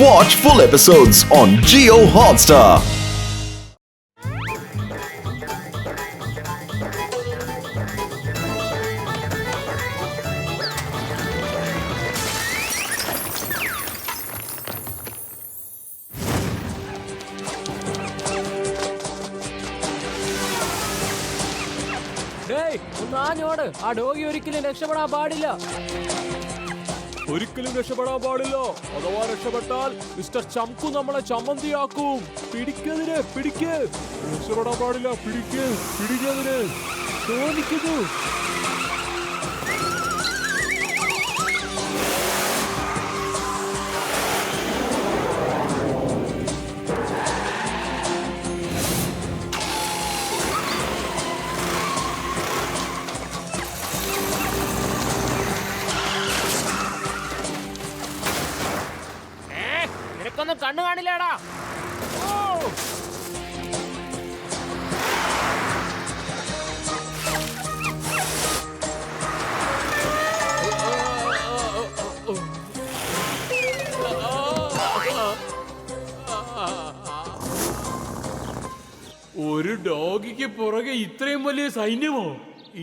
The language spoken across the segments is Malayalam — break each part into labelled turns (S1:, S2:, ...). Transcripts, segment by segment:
S1: Watch full episodes on Jio Hotstar.
S2: ആ ഡോഗി ഒരിക്കലും രക്ഷപ്പെടാൻ പാടില്ല.
S3: ഒരിക്കലും രക്ഷപ്പെടാൻ പാടില്ല. അഥവാ രക്ഷപ്പെട്ടാൽ മിസ്റ്റർ ചംകു നമ്മളെ ചമ്മന്തിയാക്കും. പിടിക്കതിന്, പിടിക്ക്. രക്ഷപ്പെടാൻ പാടില്ല. പിടിക്കതിന്. തോന്നിക്കുന്നു.
S2: കണ്ണു കാണില്ലേടാ.
S3: ഒരു ഡോഗിക്ക് പുറകെ ഇത്രയും വലിയ സൈന്യമോ?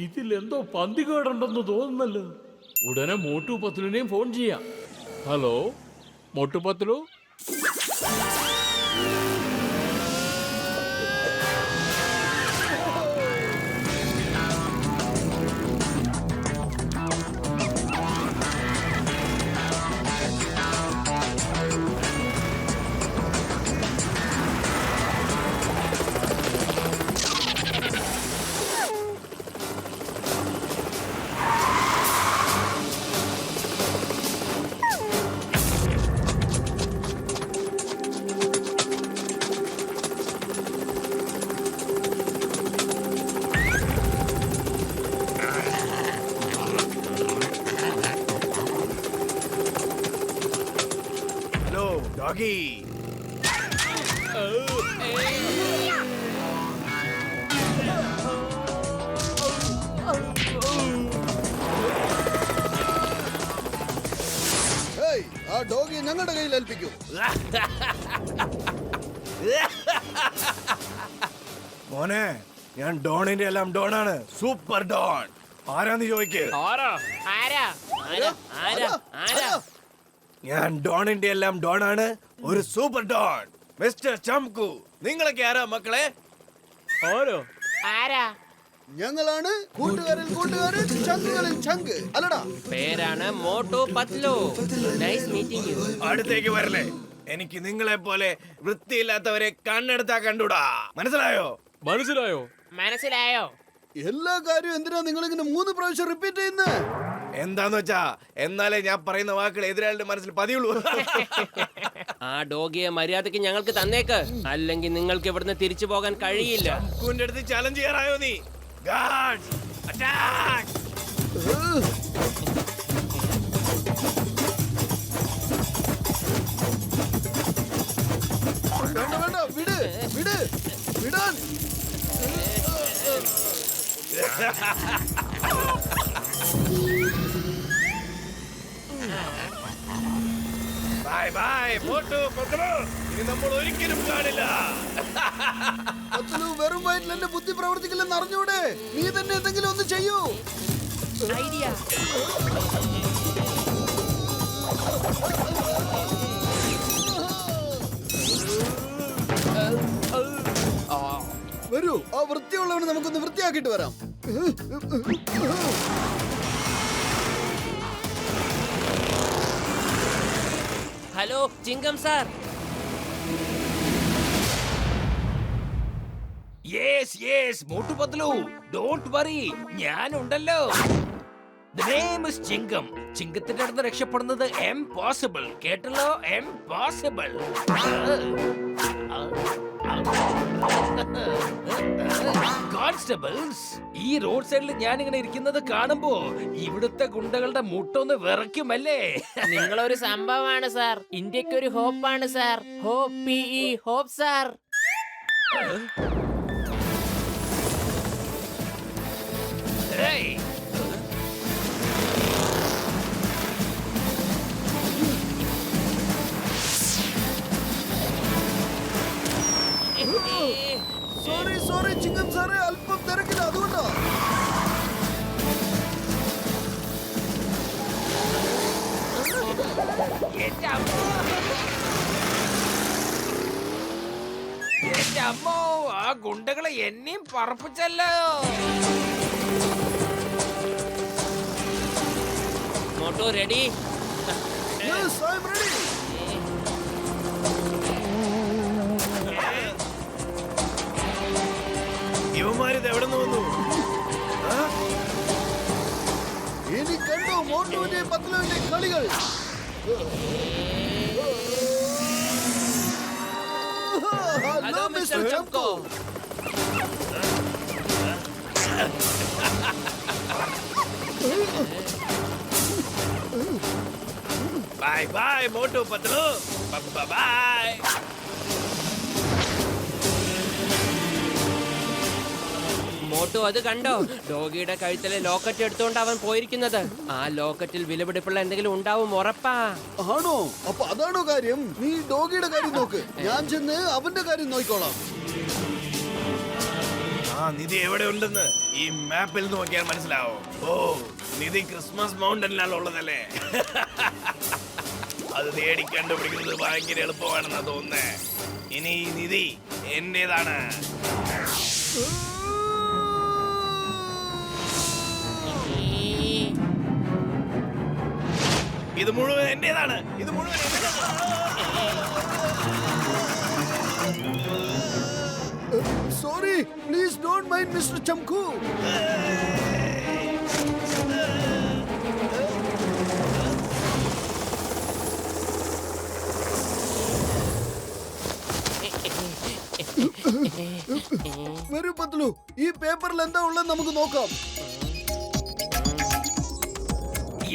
S3: ഇതിലെന്തോ പന്തികേടുണ്ടെന്ന് തോന്നുന്നല്ലോ. ഉടനെ മോട്ടു പത്ലുവിനെയും ഫോൺ ചെയ്യാം. ഹലോ മോട്ടു പത്ലു.
S4: Doggy.
S5: ആ ഡോഗിയെ ഞങ്ങളുടെ കയ്യിൽ ഏൽപ്പിക്കൂ.
S4: മോനെ, ഞാൻ ഡോണിന്റെ എല്ലാം ഡോണാണ്. Super don. ആരാന്ന് ചോദിക്ക്. ഞാൻ ഡോണിന്റെ എല്ലാം ഡോണാണ്. ഒരു സൂപ്പർ ഡോൺ. മിസ്റ്റർ ചംകു. നിങ്ങളൊക്കെ ആരാ മക്കളെ?
S5: ഞങ്ങളാണ് കൂട്ടുകാരിൽ കൂട്ടുകാരൻ, ചങ്കുകളിൽ ചങ്ക്. അല്ലടാ,
S2: പേരാണ് Motu Patlu. Nice meeting you.
S4: അടുത്തേക്ക് വരല്ലേ. എനിക്ക് നിങ്ങളെ പോലെ വൃത്തിയില്ലാത്തവരെ കണ്ണെടുത്താ കണ്ടൂടാ. മനസ്സിലായോ?
S5: എല്ലാ കാര്യവും എന്തിനാ നിങ്ങളിങ്ങനെ 3 പ്രാവശ്യം റിപ്പീറ്റ് ചെയ്യുന്നത്?
S4: എന്താന്ന് വെച്ചാ എന്നാലേ ഞാൻ പറയുന്ന വാക്കുകൾ എതിരാളിയുടെ മനസ്സിൽ പതിയുള്ളൂ.
S2: ആ ഡോഗിയെ മര്യാദക്ക് ഞങ്ങൾക്ക് തന്നേക്ക്, അല്ലെങ്കിൽ നിങ്ങൾക്ക് ഇവിടുന്ന് തിരിച്ചു പോകാൻ കഴിയില്ല.
S4: ചംകുവിന്റെ അടുത്ത് ചലഞ്ച് ചെയ്യാറായോ നീ? Guards attack!
S5: വേണ്ട, വിടാൻ.
S4: By bye Motu Patlu. ഇനി നമ്മൾ ഒരിക്കലും കാണില്ല.
S5: പത്ലു, വെറും വയറ്റിൽ എന്റെ ബുദ്ധി പ്രവർത്തിക്കില്ലെന്ന് അറിഞ്ഞൂടെ? നീ തന്നെ എന്തെങ്കിലും ഒന്ന് ചെയ്യൂ.
S2: ഐഡിയ.
S5: വരൂ, ആ വൃത്തിയുള്ളവനെ നമുക്കൊന്ന് വൃത്തിയാക്കിട്ട് വരാം.
S2: Hello ചിങ്കം sir.
S6: Yes Motu Patlu, don't worry, ഞാനുണ്ടല്ലോ. The name is ചിങ്കം. ചിങ്കത്തിന്റെ അടുത്ത് രക്ഷപ്പെടുന്നത് impossible. കേട്ടല്ലോ? impossible. കോൺസ്റ്റബിൾസ്, ഈ റോഡ് സൈഡിൽ ഞാൻ ഇങ്ങനെ ഇരിക്കുന്നത് കാണുമ്പോ ഇവിടുത്തെ ഗുണ്ടകളുടെ മുട്ടൊന്ന് വിറയ്ക്കുമല്ലേ?
S2: നിങ്ങളൊരു സംഭവമാണ് സാർ. ഇന്ത്യക്ക് ഒരു ഹോപ്പാണ് sir. Hope, hope sir.
S6: Hey!
S5: Chingam സാറേ അല്പം തിരക്കില്ല, അതുകൊണ്ടാ.
S6: എന്റെ അമ്മോ! എന്റെ അമ്മോ, ആ ഗുണ്ടകളെ എന്നെയും പറപ്പിച്ചല്ലോ.
S2: Motu ready?
S5: Yes, I'm ready.
S4: ഇവന്മാരിത് എവിടെ നിന്ന് വന്നു?
S5: ഇനി കണ്ടോ മോട്ടുവിന്റെയും പത്ലുവിന്റെയും കളികൾ.
S2: Hello mister Chamko.
S4: Bye bye Motu Patlu. Bye.
S2: Motu അത് കണ്ടോ? ഡോഗിയുടെ കഴുത്തിലെ ലോക്കറ്റ് എടുത്തുകൊണ്ട് അവൻ പോയിരിക്കുന്നത്. ആ ലോക്കറ്റിൽ വിലപിടിപ്പുള്ള എന്തെങ്കിലും ഉണ്ടാവും, ഉറപ്പാ.
S5: ആണോ? അപ്പൊ അതാണോ കാര്യം? നീ ഡോഗിയുടെ കാര്യം നോക്ക്, ഞാൻ ചെന്ന് അവന്റെ കാര്യം നോക്കിക്കോളാം.
S4: ആ നിധി എവിടെ ഉണ്ടെന്ന് ഈ മാപ്പിൽ നോക്കിയാൽ മനസ്സിലാവും. ഓ, നിധി ക്രിസ്മസ് മൗണ്ടനിലാണ് ഉള്ളതല്ലേ? അത് തേടി കണ്ടുപിടിക്കുന്നത് ഭയങ്കര എളുപ്പമാണെന്നാ തോന്നുന്നേ. ഇനി ഈ നിധി എന്റേതാണ്. ഇത് മുഴുവൻ എന്റേതാണ്. ഇത് മുഴുവൻ
S5: sorry, please don't mind mister Chamku. വരൂ പത്ലു, ഈ പേപ്പറിൽ എന്താ ഉള്ളത് നമുക്ക് നോക്കാം.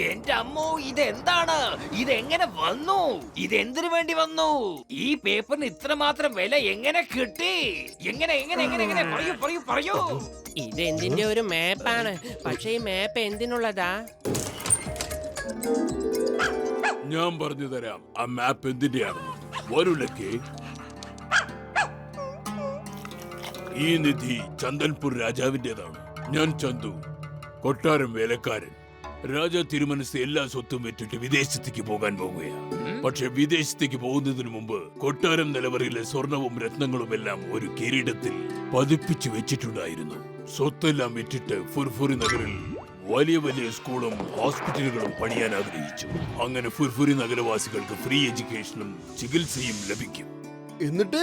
S6: എന്റെ അമ്മോ, ഇതെന്താണ്? ഇതെങ്ങനെ വന്നു? ഇതെന്തിനു വേണ്ടി വന്നു? ഈ പേപ്പറിന് ഇത്രമാത്രം വില എങ്ങനെ കിട്ടി? എങ്ങനെ എങ്ങനെ എങ്ങനെ എങ്ങനെ പറയൂ പറയൂ പറയൂ.
S2: ഇത് എന്തിന്റെ ഒരു മാപ്പാണ്, പക്ഷേ ഈ മാപ്പ് എന്തിനുള്ളതാ?
S3: ഞാൻ പറഞ്ഞു തരാം ആ മാപ്പ് എന്തിന്റെയാണെന്ന്. വരൂലൊക്കെ. ഈ നിധി ചന്ദൻപൂർ രാജാവിന്റേതാണ്. ഞാൻ ചന്തു, കൊട്ടാരം വേലക്കാരൻ. രാജ തിരുമനസ് എല്ലാ സ്വത്തും വിറ്റിട്ട് വിദേശത്തേക്ക് പോകാൻ പോകുകയാണ്. പക്ഷെ വിദേശത്തേക്ക് പോകുന്നതിന് മുമ്പ് കൊട്ടാരം നിലവറയിലെ സ്വർണവും രത്നങ്ങളും എല്ലാം ഒരു കിരീടത്തിൽ പതിപ്പിച്ചു വെച്ചിട്ടുണ്ടായിരുന്നു. സ്വത്തെല്ലാം വിറ്റിട്ട് ഫുർഫുറി നഗറിൽ വലിയ വലിയ സ്കൂളും ഹോസ്പിറ്റലുകളും പണിയാൻ ആഗ്രഹിച്ചു. അങ്ങനെ ഫുർഫുറി നഗരവാസികൾക്ക് ഫ്രീ എഡ്യൂക്കേഷനും ചികിത്സയും ലഭിക്കും.
S5: എന്നിട്ട്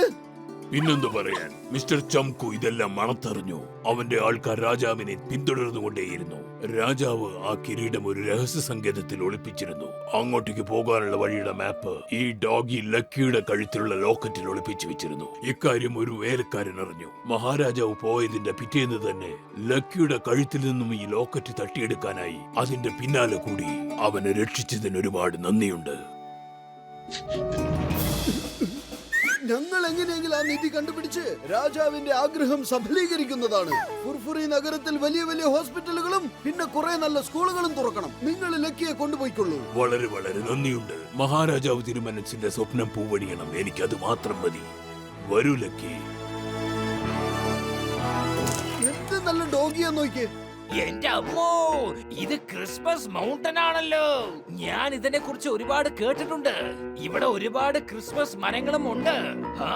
S3: പിന്നെന്തു പറയാൻ, മിസ്റ്റർ ചംകു ഇതെല്ലാം മണത്തറിഞ്ഞു. അവന്റെ ആൾക്കാർ രാജാവിനെ പിന്തുടർന്നുകൊണ്ടേയിരുന്നു. രാജാവ് ആ കിരീടം ഒരു രഹസ്യ സങ്കേതത്തിൽ ഒളിപ്പിച്ചിരുന്നു. അങ്ങോട്ടേക്ക് പോകാനുള്ള വഴിയുടെ മാപ്പ് ഈ ഡോഗി ലക്കിയുടെ കഴുത്തിലുള്ള ലോക്കറ്റിൽ ഒളിപ്പിച്ചു വെച്ചിരുന്നു. ഇക്കാര്യം ഒരു വേലക്കാരൻ അറിഞ്ഞു. മഹാരാജാവ് പോയതിന്റെ പിറ്റേന്ന് തന്നെ ലക്കിയുടെ കഴുത്തിൽ നിന്നും ഈ ലോക്കറ്റ് തട്ടിയെടുക്കാനായി അതിന്റെ പിന്നാലെ കൂടി. അവനെ രക്ഷിച്ചതിന് ഒരുപാട് നന്ദിയുണ്ട്.
S5: ഞങ്ങൾ എങ്ങനെയെങ്കിലും ആ നിധി കണ്ടുപിടിച്ച് രാജാവിന്റെ ആഗ്രഹം സഫലീകരിക്കുന്നതാണ്. ഫുർഫുറി നഗരത്തിൽ വലിയ വലിയ ഹോസ്പിറ്റലുകളും പിന്നെ കുറെ നല്ല സ്കൂളുകളും തുറക്കണം. നിങ്ങൾ ലക്കിയെ കൊണ്ടുപോയിക്കൊള്ളൂ.
S3: വളരെ വളരെ നന്ദിയുണ്ട്. മഹാരാജാവ് തിരുമനസിന്റെ സ്വപ്നം പൂവണിയണം. എനിക്കത് മാത്രം മതി. വരൂ ലക്കി.
S5: എന്ത് നല്ല ഡോഗിയാ നോക്കിയേ.
S6: എന്റെ അമ്മോ, ഇത് ക്രിസ്മസ് മൗണ്ടൻ ആണല്ലോ. ഞാൻ ഇതിനെ കുറിച്ച് ഒരുപാട് കേട്ടിട്ടുണ്ട്. ഇവിടെ ഒരുപാട് ക്രിസ്മസ് മരങ്ങളും ഉണ്ട്. ആ,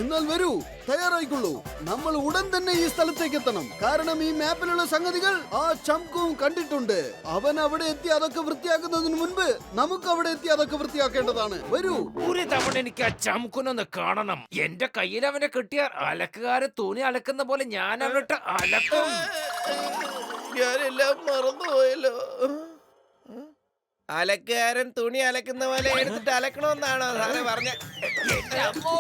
S5: എന്നാൽ വരൂ, തയ്യാറായിക്കൊള്ളൂ. നമ്മൾ ഉടൻ തന്നെ ഈ സ്ഥലത്തേക്ക് എത്തണം. കാരണം ഈ മാപ്പിലുള്ള സംഗതികൾ ആ ചംകുവും കണ്ടിട്ടുണ്ട്. അവൻ അവിടെ എത്തി അതൊക്കെ വൃത്തിയാക്കുന്നതിന് മുൻപ് നമുക്ക് അവിടെ എത്തി അതൊക്കെ വൃത്തിയാക്കേണ്ടതാണ്. വരൂ.
S6: ഒരു തവണ എനിക്ക് ആ ചംകുനൊന്ന് കാണണം. എന്റെ കയ്യിൽ അവനെ കിട്ടിയാൽ അലക്കുകാരെ തുണി അലക്കുന്ന പോലെ ഞാൻ അവനിട്ട് അലക്കും.
S4: ഞാനെല്ലാം മറന്നുപോയല്ലോ. അലക്കുകാരൻ തുണി അലക്കുന്ന പോലെ എടുത്തിട്ട് അലക്കണമെന്നാണോ സാറേ പറഞ്ഞ?
S6: എന്റെ അമ്മോ,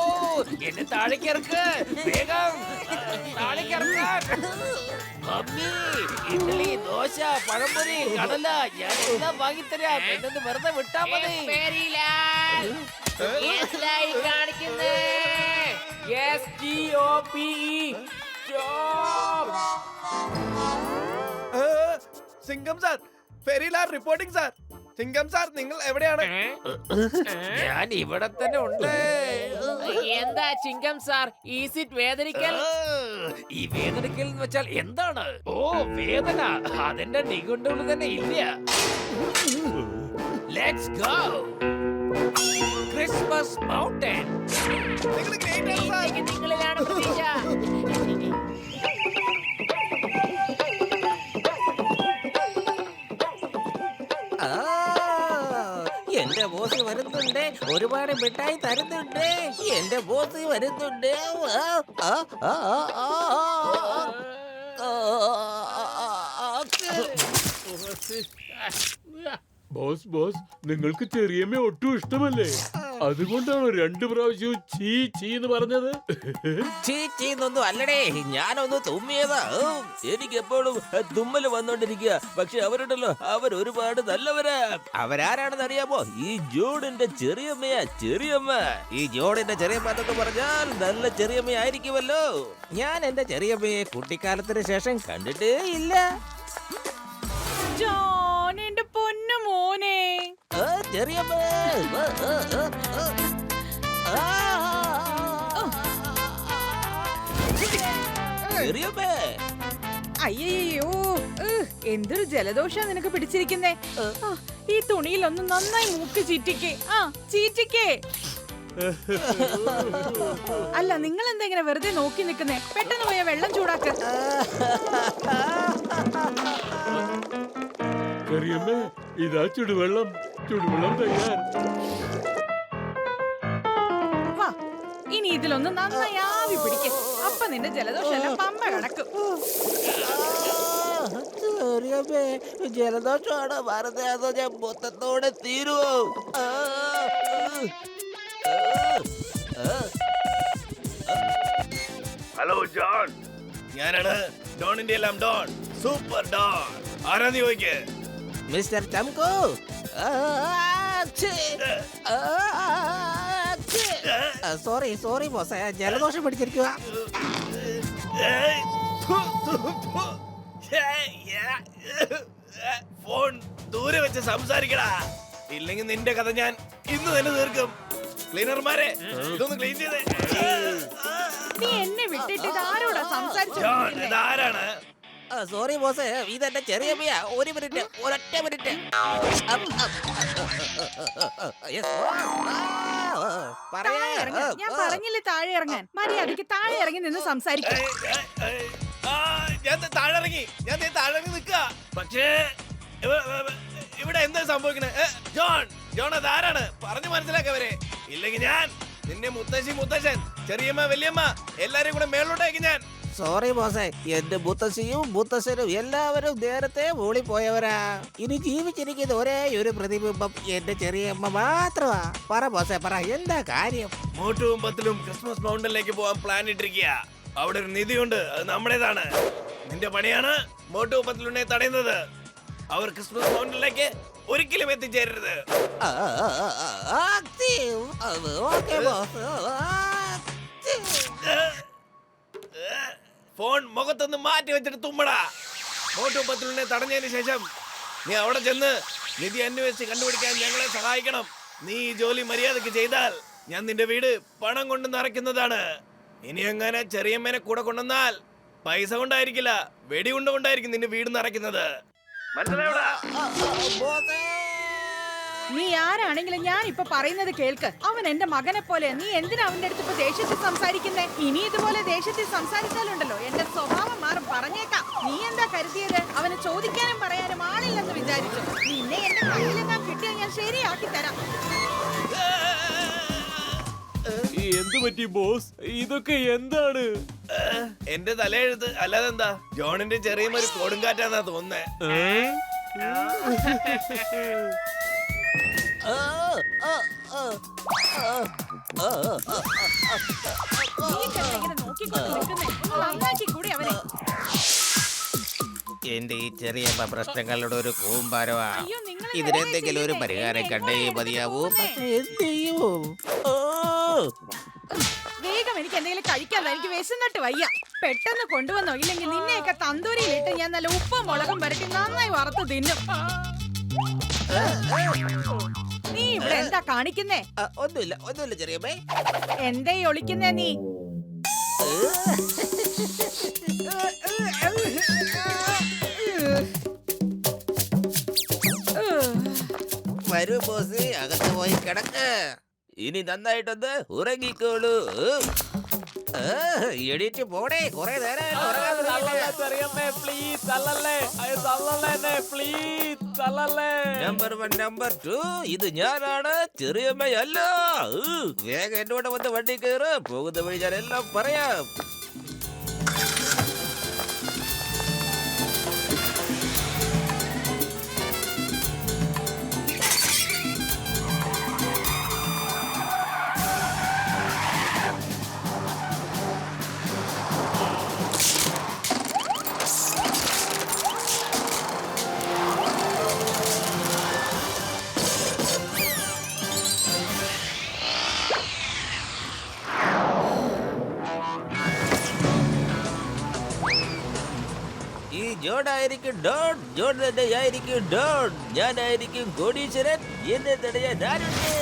S6: എന്നെ താഴേക്ക് ഇറക്ക് വേഗം, താഴേക്ക് ഇറക്കാൻ. മമ്മി, ഇഡ്ഡലി, ദോശ, പഴംപൊരി, കടല ഞാൻ എല്ലാം വാങ്ങിത്തരാം. എന്നൊന്ന് വെറുതെ വിട്ടാ മതി.
S4: Singham sir, Ferilal reporting sir. Chingam sir നിങ്ങൾ എവിടെയാണ്?
S6: ഞാൻ ഇവിടെ തന്നെ ഉണ്ട്.
S2: എന്താ ചിങ്കം സാർ ഈ സീറ്റ് വേദനിക്കൽ?
S6: ഈ വേദനക്കൽ എന്ന് വെച്ചാൽ എന്താണ്? ഓ വേദന, അതെന്റെ നിഘണ്ടുവിൽ തന്നെ ഇല്ല. Let's go Christmas mountain.
S4: നിങ്ങൾ great ആണ് സാർ.
S2: നിങ്ങളിലാണ് പ്രതീക്ഷ.
S6: എന്റെ ബോസ് വരുന്നുണ്ട്, ഒരുപാട് മിഠായി തരുന്നുണ്ട്. എന്റെ ബോസ് വരുന്നുണ്ട്.
S3: ബോസ് ബോസ് നിങ്ങൾക്ക് ചെറിയമ്മ ഒട്ടും ഇഷ്ടമല്ലേ? അതുകൊണ്ടാണോ 2 പ്രാവശ്യവും ചീ ചീ എന്ന് പറഞ്ഞത്?
S6: ചീച്ചീന്നൊന്നും അല്ലടേ, ഞാനൊന്ന് തുമ്മിയതാ. എനിക്ക് എപ്പോഴും തുമ്മല് വന്നോണ്ടിരിക്കുക. പക്ഷെ അവരുണ്ടല്ലോ, അവരൊരുപാട് നല്ലവരാ. അവരാരാണെന്ന് അറിയാമോ? ഈ ജോണിന്റെ ചെറിയമ്മയാ, ചെറിയമ്മ. ഈ ജോണിന്റെ ചെറിയമ്മ എന്നൊക്കെ പറഞ്ഞാൽ നല്ല ചെറിയമ്മ ആയിരിക്കുമല്ലോ. ഞാൻ എന്റെ ചെറിയമ്മയെ കുട്ടിക്കാലത്തിന് ശേഷം കണ്ടിട്ടേ ഇല്ല.
S7: ജോൺ, എന്റെ പൊന്നു മോനെ.
S6: ചെറിയമ്മ. ചെറിയമ്മ.
S7: അയ്യോ, എന്തൊരു ജലദോഷ നിനക്ക് പിടിച്ചിരിക്കുന്നേ. ഈ തുണിയിൽ ഒന്ന് നന്നായി മൂക്ക് ചീറ്റിക്കേ. ചീറ്റിക്കേ. അല്ല, നിങ്ങൾ എന്താ ഇങ്ങനെ വെറുതെ നോക്കി നിൽക്കുന്നേ? പെട്ടെന്ന് പോയ വെള്ളം ചൂടാക്ക.
S3: ചെറിയമ്മ ഇതാ ചുടുവെള്ളം, ചുടുവെള്ളം തയ്യാർ.
S7: വാ, ഇനി ഇതിലൊന്ന് നന്നായി ആവി പിടിക്ക. അപ്പൊ നിന്റെ ജലദോഷം എല്ലാം പമ്പ കണക്കും.
S6: ചെറിയമ്മേ, ജലദോഷമാണോ പറഞ്ഞത്? അതോ ഞാൻ മൊത്തത്തോടെ തീരുവോ?
S4: ഹലോ ജോൺ, ഞാനാണ് ഡോണിന്റെ എല്ലാം ഡോൺ, സൂപ്പർ ഡോൺ. ആരാന്ന് ചോദിക്കേ?
S6: Mister Chamku. Sorry sorry boss, ജലദോഷം പിടിച്ചിരിക്കുക.
S4: ഫോൺ ദൂരെ വെച്ച് സംസാരിക്കടാ, ഇല്ലെങ്കിൽ നിന്റെ കഥ ഞാൻ ഇന്ന് തന്നെ തീർക്കും. ക്ലീനർമാരെ, ഇതൊന്ന് ക്ലീൻ ചെയ്തേ.
S7: നീ എന്നെ വിട്ടിട്ട് ഇതാരോടാ സംസാരിച്ചു?
S4: ജോൺ, ഇതാരാണ്?
S6: സോറി ബോസ്, ഇതെന്റെ ചെറിയമ്മയാ. ഒരു മിനിറ്റ്, ഒരൊറ്റ മിനിറ്റ്.
S7: താഴെ ഇറങ്ങ്. ഞാൻ പറഞ്ഞില്ലേ താഴെ ഇറങ്ങാൻ. മര്യാദയ്ക്ക് താഴെ ഇറങ്ങി നിന്ന് സംസാരിക്കാം.
S4: ഞാൻ താഴെ ഇറങ്ങി നിൽക്കുക. പക്ഷേ ഇവിടെ എന്താ സംഭവിക്കണേ? ജോൺ, ജോൺ അതാരാണ്? പറഞ്ഞു മനസ്സിലാക്കവരെ, ഇല്ലെങ്കിൽ ഞാൻ നിന്നെ മുത്തശ്ശൻ, ചെറിയമ്മ, വലിയമ്മ എല്ലാരെയും കൂടെ മേളിലോട്ടേക്ക് ഞാൻ.
S6: സോറി ബോസേ, എന്റെ മുത്തശ്ശിയും മുത്തശ്ശനും എല്ലാവരും നേരത്തെ പോയവരാ. ഇനി ജീവിച്ചിരിക്കുന്ന ഒരേ ഒരു പ്രതിബിംബം എന്റെ ചെറിയമ്മ മാത്രമാ. പറ ബോസേ, പറ, എന്താ കാര്യം?
S4: മോട്ടുവും പത്തിലും ക്രിസ്മസ് മൗണ്ടനിലേക്ക് പോകാൻ പ്ലാൻ ഇട്ടിരിക്കുക. അവിടെ ഒരു നിധിയുണ്ട്, അത് നമ്മുടേതാണ്. നിന്റെ പണിയാണ് മോട്ടുവും പത്തിലുണ്ടെ തടയുന്നത്. അവർ ക്രിസ്മസ് മൗണ്ടനിലേക്ക് ഒരിക്കലും എത്തിച്ചേരരുത്.
S6: Okay boss.
S4: ഫോൺ മുഖത്തൊന്ന് മാറ്റി വെച്ചിട്ട് തുമ്മടാ. മോട്ടുവും പത്തിലുണ്ടെ തടഞ്ഞതിന് ശേഷം നീ അവിടെ ചെന്ന് നിധി അന്വേഷിച്ച് കണ്ടുപിടിക്കാൻ ഞങ്ങളെ സഹായിക്കണം. നീ ഈ ജോലി മര്യാദക്ക് ചെയ്താൽ ഞാൻ നിന്റെ വീട് പണം കൊണ്ട് നിറയ്ക്കുന്നതാണ്. ഇനി എങ്ങനെ ചെറിയമ്മേനെ കൂടെ കൊണ്ടുവന്നാൽ പൈസ കൊണ്ടായിരിക്കില്ല, വെടികൊണ്ട് കൊണ്ടായിരിക്കും നിന്റെ വീട് നിറയ്ക്കുന്നത്. മനസ്സിലായോടാ?
S7: നീ ആരാണെങ്കിലും ഞാൻ ഇപ്പൊ പറയുന്നത് കേൾക്ക്. അവൻ എന്റെ മകനെ പോലെ. നീ എന്തിനാ അവന്റെ അടുത്ത് ഇപ്പൊ ദേഷ്യത്തിൽ സംസാരിക്കുന്നേ? ഇനി ഇതുപോലെ ദേഷ്യത്തിൽ സംസാരിച്ചാലുണ്ടല്ലോ എന്റെ സ്വഭാവം മാറും, പറഞ്ഞേക്കാം. നീ എന്താ കരുതിയത്? അവന് ചോദിക്കാനും പറയാനും ആളില്ലെന്ന് വിചാരിച്ചു. നിന്നെ എന്റെ കയ്യിലെന്താ കിട്ടിയാൽ ഞാൻ ശരിയാക്കി തരാം.
S3: എന്തു പറ്റി ബോസ്? ഇതൊക്കെ എന്താണ്?
S4: എന്റെ തലയെഴുത്ത് അല്ലാതെ എന്താ? ജോണിന്റെ ചെറിയ ഒരു കൊടുങ്കാറ്റാന്നാ തോന്നുന്നേ.
S7: നോക്കിക്കൊണ്ട് നിൽക്കുന്നേ, നന്നാക്കി കൂടി അവനെ.
S6: എന്റെ ഈ ചെറിയ പ്രശ്നങ്ങളുടെ ഒരു കൂമ്പാരമാ.
S7: അയ്യോ, നിങ്ങൾ
S6: ഇതിനെന്തെങ്കിലും ഒരു പരിഹാരം കണ്ടേ മതിയാവൂ. പക്ഷേ എന്ത് ചെയ്യൂ?
S7: വേഗം എനിക്ക് എന്തെങ്കിലും കഴിക്കാമല്ലോ, എനിക്ക് വിശന്നിട്ട് വയ്യ. പെട്ടെന്ന് കൊണ്ടുവന്നോ, ഇല്ലെങ്കിൽ നിന്നെയൊക്കെ തന്തൂരിയിലിട്ട് ഞാൻ നല്ല ഉപ്പും മുളകും പുരട്ടി നന്നായി വറുത്ത് തിന്നും. നീ ഇവിടെ എന്താ കാണിക്കുന്നേ?
S6: ഒന്നുമില്ല ചെറിയമ്മേ.
S7: എന്തേ ഒളിക്കുന്നേ നീ?
S6: വരൂ ബോസ്, അകത്ത് പോയി കിടക്ക്. ഇനി നന്നായിട്ടൊന്ന് ഉറങ്ങിക്കോളൂ. എണീറ്റ് പോടേ, കുറെ നേരം നമ്പർ 1 നമ്പർ 2 ഇത് ഞാനാണ്, ചെറിയമ്മയല്ല. വേഗം എന്റെ കൂടെ വന്ന് വണ്ടി കയറ്. പോകുന്ന വഴി ഞാൻ എല്ലാം പറയാം. ഈ ജോണായിരിക്കും ഡോൺ, ജോൺ തന്നെയായിരിക്കും ഡോൺ. ഞാനായിരിക്കും കോടീശ്വരൻ. എന്നെ തടയാൻ ആരുണ്ട്?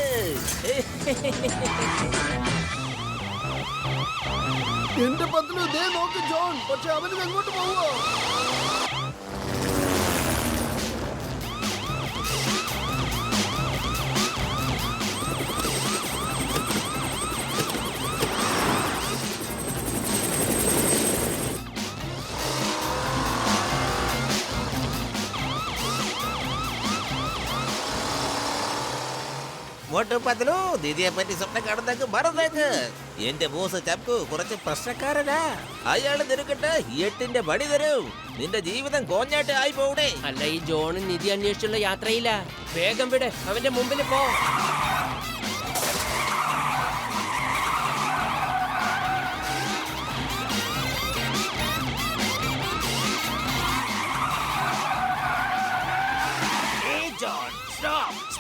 S5: എന്റെ പത്നി ദേ നോക്ക് ജോൺ, പക്ഷെ അവന് എങ്ങോട്ട് പോവോ?
S6: മോട്ടു പത്ലു, ദീദിയെ പറ്റി സ്വപ്നം കാണുന്നേക്ക് മറന്നേക്ക്. എന്റെ ബോസ് ചപ്പു കുറച്ച് പ്രശ്നക്കാരനാ. അയാള് നിനക്കിട്ട് 8ന്റെ പണി തരും. നിന്റെ ജീവിതം കോഞ്ഞാട്ട് ആയി പോകൂടെ.
S2: അല്ല, ഈ ജോണും നിധി അന്വേഷിച്ചുള്ള യാത്രയില്ല. വേഗം വിട്, അവന്റെ മുമ്പിൽ പോ.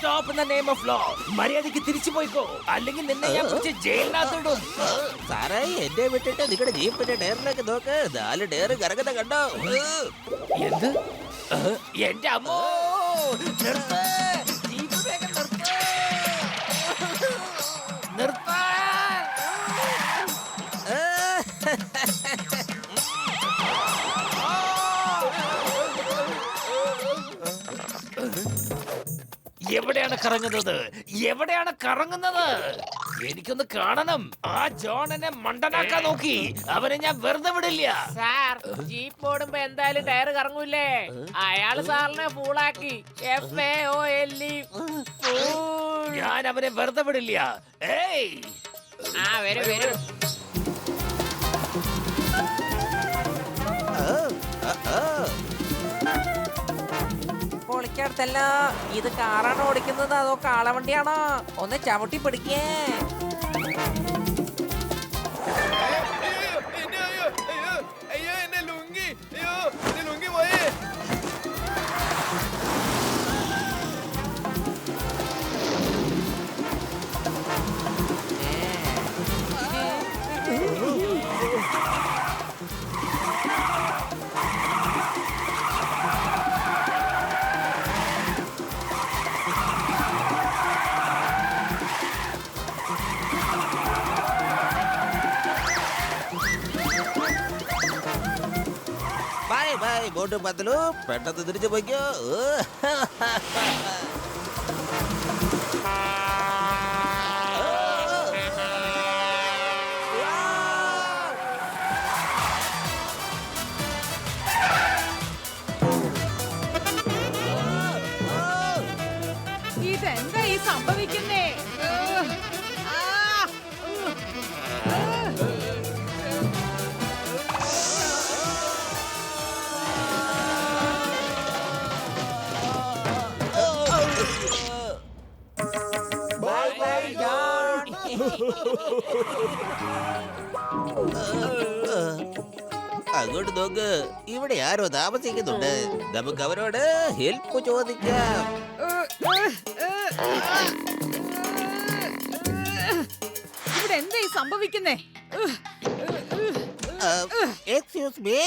S6: Stop in the name of law. മര്യാദയ്ക്ക് തിരിച്ചു പോയിക്കോ, അല്ലെങ്കിൽ നിന്നെ ഞാൻ പിടിച്ച് ജയിലിനകത്തിടും. സാറേ, എന്നെ വിട്ടിട്ട് നിങ്ങളുടെ ജീപ്പിന്റെ ടയറിലേക്ക് നോക്ക്. 4 ടയർ കറങ്ങുന്ന കണ്ടോ? എന്ത്? എന്റെ അമ്മോ, നിർത്ത്. ജീപ്പ് വേഗം നിർത്ത്. നിർത്താൻ. എവിടെയാണ് കറങ്ങുന്നത്? എവിടെയാണ് കറങ്ങുന്നത്? എനിക്കൊന്ന് കാണണം. ആ ജോണനെ മണ്ടനാക്കാൻ നോക്കി. അവനെ ഞാൻ വെറുതെ വിടില്ല.
S2: സാർ, ജീപ്പ് ഓടുമ്പോ എന്തായാലും ടയർ കറങ്ങൂലേ? അയാള് സാറിനെ ഫൂളാക്കി. FAOLE.
S6: ഞാൻ അവനെ വെറുതെ വിടില്ല. ഏയ്,
S2: ആ വരൂ വരൂ.
S8: പൊളിക്കടുത്തല്ല. ഇത് കാറാണ് ഓടിക്കുന്നത് അതോ കാളവണ്ടിയാണോ? ഒന്ന് ചവിട്ടി പിടിക്കേ.
S4: എന്നെ ലുങ്കി, എന്നെ ലുങ്കി പോയേ.
S6: ബൈ ബൈ മോട്ടു പത്ലു, പെട്ടെന്ന് തിരിച്ചു പോയിക്കോ.
S7: ഇതെന്താ ഈ സംഭവിക്കുന്നേ?
S6: അങ്ങോട്ട് നോക്ക്, ഇവിടെ ആരോ താമസിക്കുന്നുണ്ട്. നമുക്ക് അവരോട് ഹെൽപ്പ് ചോദിക്കാം.
S7: ഇവിടെ എന്താ ഈ സംഭവിക്കുന്നേ?
S6: Excuse me,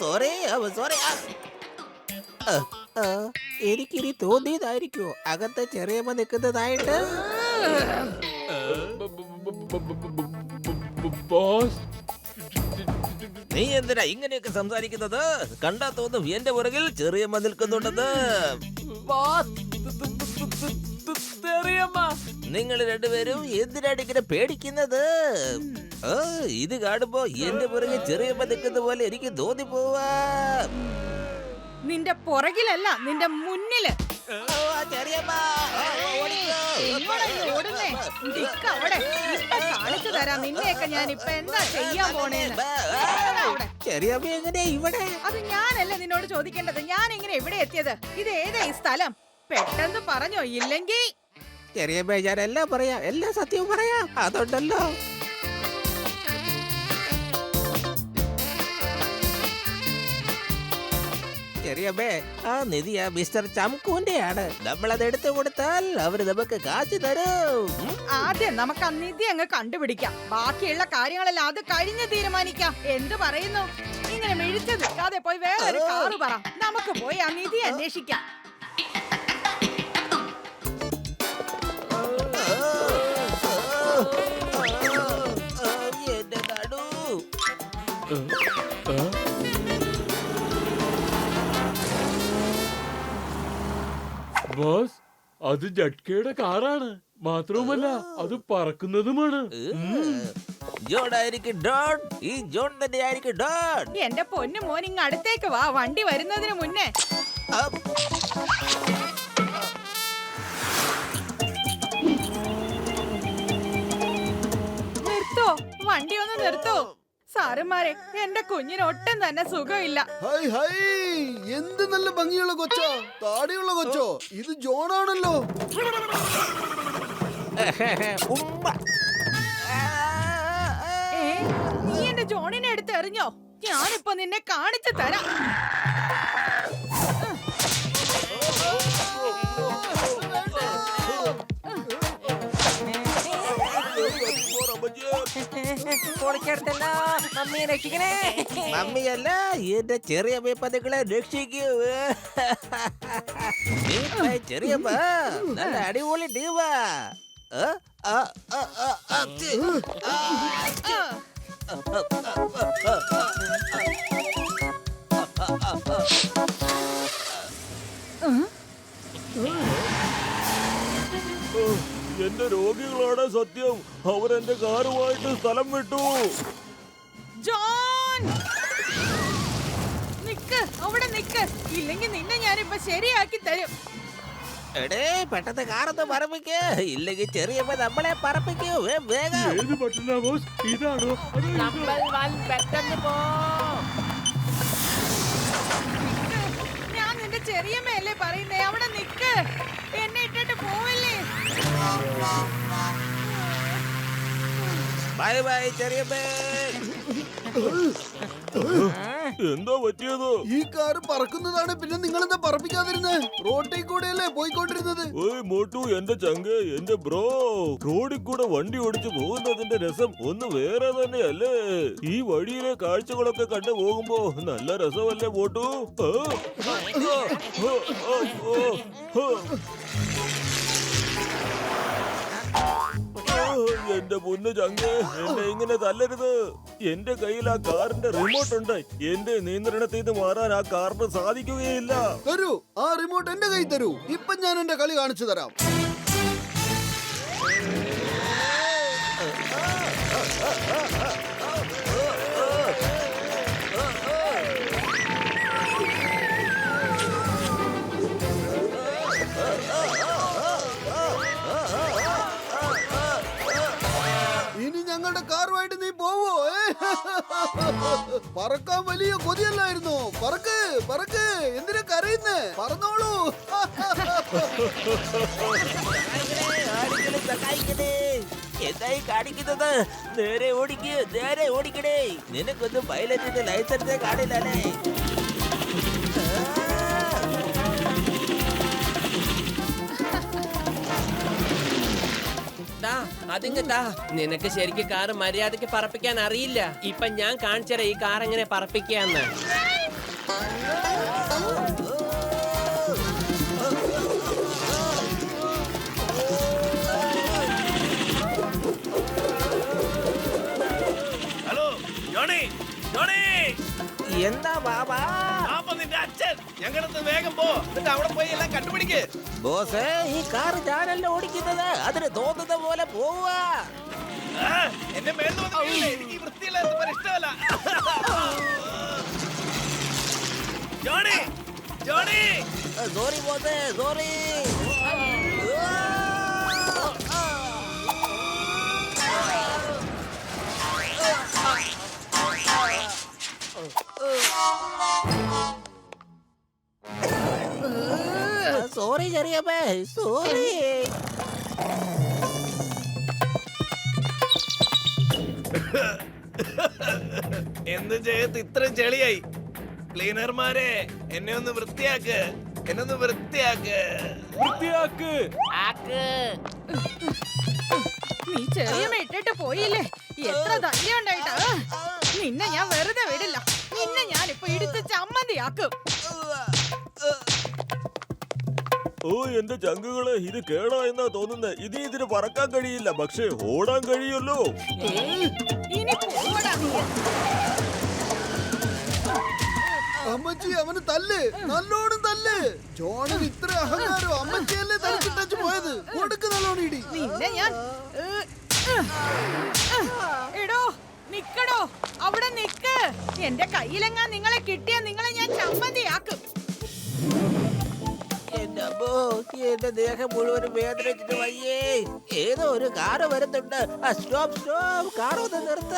S6: sorry sorry.
S8: എനിക്കിനി തോന്നിയതായിരിക്കോ അകത്ത് ചെറിയമ്മ നിൽക്കുന്നതായിട്ട്?
S3: ബോസ്,
S6: നീ എന്തിനാ ഇങ്ങനെയൊക്കെ സംസാരിക്കുന്നത്? കണ്ടാ തോന്നും എന്റെ പുറകിൽ ചെറിയമ്മ നിൽക്കുന്നുണ്ടെന്ന്. നിങ്ങൾ രണ്ടുപേരും എന്തിനാണ് ഇങ്ങനെ പേടിക്കുന്നത്? ഇത് കാണുമ്പോ എന്റെ പുറകിൽ ചെറിയമ്മ നിൽക്കുന്ന പോലെ എനിക്ക് തോന്നിപ്പോവാ.
S7: നിന്റെ പുറകിലല്ല, നിന്റെ മുന്നില്. എങ്ങോട്ടാ ഓടുന്നേ? നിക്ക് അവിടെ. ഇപ്പൊ കാണിച്ചു തരാം നിന്നെയൊക്കെ ഞാൻ ഇപ്പൊ എന്താ ചെയ്യാൻ പോണേന്ന്. അവിടെ.
S8: ചെറിയമ്മ എങ്ങനെയാ ഇവിടെ?
S7: അത് ഞാനല്ല നിന്നോട് ചോദിക്കേണ്ടത്. ഞാൻ എങ്ങനെ ഇവിടെ എത്തിയത്? ഇത് ഏതാ ഈ സ്ഥലം? പെട്ടെന്ന് പറഞ്ഞോ, ഇല്ലെങ്കിൽ
S8: ചെറിയമ്മ ഞാൻ എല്ലാം പറയാം, എല്ലാ സത്യവും പറയാം. അതുണ്ടല്ലോ. ചെറിയമ്മേ, ആ നിധി ആ മിസ്റ്റർ ചംകൂന്റെയാണ്. നമ്മളത് എടുത്തു കൊടുത്താൽ അവര് നമുക്ക് കാശ് തരും.
S7: ആദ്യം നമുക്ക് ആ നിധി അങ്ങ് കണ്ടുപിടിക്കാം. ബാക്കിയുള്ള കാര്യങ്ങളെല്ലാം അത് കഴിഞ്ഞ് തീരുമാനിക്കാം. എന്ത് പറയുന്നു? ഇങ്ങനെ മിഴിച്ചു നിൽക്കാതെ പോയി വേറൊരു കാറ് പറ. നമുക്ക് പോയി ആ നിധി അന്വേഷിക്കാം.
S6: എന്റെ നടു.
S3: ബോസ്, അത് ജട്കയുടെ കാറാണ്. മാത്രവുമല്ല അത് പറക്കുന്നതുമാണ്.
S6: ജോൺ ആയിരിക്കും ഡോൺ. ഈ ജോൺ തന്നെ ആയിരിക്കും ഡോൺ.
S7: എന്റെ പൊന്നു മോൻ ഇങ്ങ് അടുത്തേക്ക് വാ, വണ്ടി വരുന്നതിന് മുന്നേ. നിർത്തോ, വണ്ടി ഒന്ന് നിർത്തോ. സാറുമാരെ, എന്റെ കുഞ്ഞിന് ഒട്ടും തന്നെ സുഖമില്ല.
S5: ഹൈ ഹൈ, എന്ത് നല്ല ഭംഗിയുള്ള കൊച്ചോ, താടിയുള്ള കൊച്ചോ. ഇത് ജോണാണല്ലോ.
S7: നീ എന്റെ ജോണിനെ എടുത്ത് എറിഞ്ഞോ? ഞാനിപ്പോ നിന്നെ കാണിച്ചു തരാം.
S8: പൊളിച്ചെടുത്തല്ലോ. മമ്മിയെ രക്ഷിക്കണേ.
S6: മമ്മിയല്ല, എന്റെ ചെറിയമ്മ നിങ്ങളെ രക്ഷിക്കൂ. ചെറിയമ്മ നല്ല അടിപൊളി ടീമാ.
S3: എന്റെ രോഗികളാണ് സത്യം. അവരെന്റെ കാറുമായിട്ട് സ്ഥലം വിട്ടു.
S7: ജോൺ, നിക്ക് അവിടെ നിക്ക്. ഇല്ലെങ്കിൽ നിന്നെ ഞാനിപ്പോ ശരിയാക്കി തരും.
S6: എടേ, പെട്ടെന്ന് കാറൊന്ന് പറപ്പിക്ക്, ഇല്ലെങ്കിൽ ചെറിയമ്മ നമ്മളെ പറപ്പിക്കൂ. വേഗം.
S3: ഏത് പറ്റില്ല ബോസ്? ഇതാണോ?
S8: നമ്പർ 1 പെട്ടെന്ന് പോ.
S7: ഞാൻ നിന്റെ ചെറിയമ്മയല്ലേ പറയുന്നേ. അവിടെ നിക്ക്. എന്നെ ഇട്ടിട്ട് പോവല്ലേ.
S6: ബൈ ബൈ ചെറിയമ്മ.
S3: എന്താ പറ്റിയത്?
S5: ഈ കാറ് പറക്കുന്നതാണ്, പിന്നെ നിങ്ങൾ എന്താ പറപ്പിക്കാതിരുന്നത്? റോട്ടിൽ കൂടെയല്ലേ പോയിക്കൊണ്ടിരുന്നത്?
S3: ഓയ് മോട്ടു, എന്റെ ചങ്ക്, എന്റെ ബ്രോ, റോഡിൽ കൂടെ വണ്ടി ഓടിച്ചു പോകുന്നതിന്റെ രസം ഒന്ന് വേറെ തന്നെയല്ലേ. ഈ വഴിയിലെ കാഴ്ചകളൊക്കെ കണ്ടു പോകുമ്പോ നല്ല രസമല്ലേ മോട്ടു? എന്റെ പൊന്നു ചങ്ക്, എന്നെ ഇങ്ങനെ തല്ലരുത്. എന്റെ കയ്യിൽ ആ കാറിന്റെ റിമോട്ട് ഉണ്ട്. എന്റെ നിയന്ത്രണത്തിൽ നിന്ന് മാറാൻ ആ കാറിന് സാധിക്കുകയില്ല.
S5: തരൂ, ആ റിമോട്ട് എന്റെ കൈ തരൂ. ഇപ്പൊ ഞാൻ എന്റെ കളി കാണിച്ചു തരാം. ഇനി ഞങ്ങളുടെ കാറുമായിട്ട് നീ പോവോ? പറക്കാൻ വലിയ കൊതിയല്ലായിരുന്നോ? പറക്ക് പറക്ക്, എന്തിനാ കരയുന്നേ? പറന്നോളൂ.
S6: എന്തായി കാണിക്കുന്നത്? നേരെ ഓടിക്ക്, നേരെ ഓടിക്കണേ. നിനക്കൊന്നും പൈലറ്റിന്റെ ലൈസൻസേ കാണില്ലല്ലേ?
S2: അതിങ്ങത്താ, നിനക്ക് ശരിക്കും കാറ് മര്യാദക്ക് പറപ്പിക്കാൻ അറിയില്ല. ഇപ്പൊ ഞാൻ കാണിച്ചരാ ഈ കാർ എങ്ങനെ പറപ്പിക്കാന്ന്.
S8: എന്താ ബാബാ?
S4: അപ്പൊ നിന്റെ അച്ഛൻ ഞങ്ങളടുത്ത് വേഗം പോ, എന്നിട്ട് അവിടെ പോയി എല്ലാം കണ്ടുപിടിക്ക്.
S8: ബോസേ, ഈ കാർ ഞാനല്ല ഓടിക്കുന്നത്. അതിന് തോന്നുന്ന പോലെ പോവാ.
S4: ആ, എന്നെ മേളിൽ വന്ന് വീഴില്ലേ? എനിക്ക് ഈ വൃത്തിയില്ലാത്ത ഇഷ്ടമല്ല. ജോണി, ജോണി,
S8: സോറി ബോസേ, സോറി. സോറി ചെറിയമ്മേ, സോറി.
S4: എന്ത് ചെയ്ത് ഇത്രയും ചെളിയായി? ക്ലീനർമാരെ, എന്നെ ഒന്ന് വൃത്തിയാക്ക്, എന്നെ ഒന്ന് വൃത്തിയാക്ക്.
S7: നീ ചെറിയ ഇട്ടിട്ട് പോയില്ലേ? എത്ര ധൈര്യം ഉണ്ടായിട്ടാ? നിന്നെ ഞാൻ വെറുതെ വിടില്ല. നിന്നെ ഞാൻ ഇപ്പൊ ഇടിച്ച് ചമ്മന്തിയാക്കും.
S9: ഓ എന്റെ ചങ്കുകളെ, ഇത് കേടാ എന്നാ തോന്നുന്നത്. ഇതിന് പറക്കാൻ കഴിയില്ല, പക്ഷേ ഓടാൻ കഴിയുമല്ലോ.
S7: ഇനി പോടാ.
S5: അമ്മച്ചി അവന് തല്ല്, നല്ലോണം തല്ല്. ജോണിന് ഇത്ര അഹങ്കാരം. അമ്മച്ചിയല്ലേ തനിച്ചിട്ടു പോയത്. കൊടുക്ക് നല്ലോണം ഇടി.
S7: നിന്നെ ഞാൻ എടോ നിക്കടോ, അവിടെ നിക്ക്. എന്റെ കയ്യിലെങ്ങാൻ നിങ്ങളെ കിട്ടിയാ നിങ്ങളെ ഞാൻ ചമ്മന്തിയാക്കും.
S8: എന്റെ അമ്മോ, എന്റെ ദേഹം മുഴുവനും വേദനിച്ചിട്ട് വയ്യേ. ഏതോ ഒരു കാറ് വരുന്നുണ്ട്. സ്റ്റോപ്പ് സ്റ്റോപ്പ്, കാർ ഒന്ന് നിർത്ത.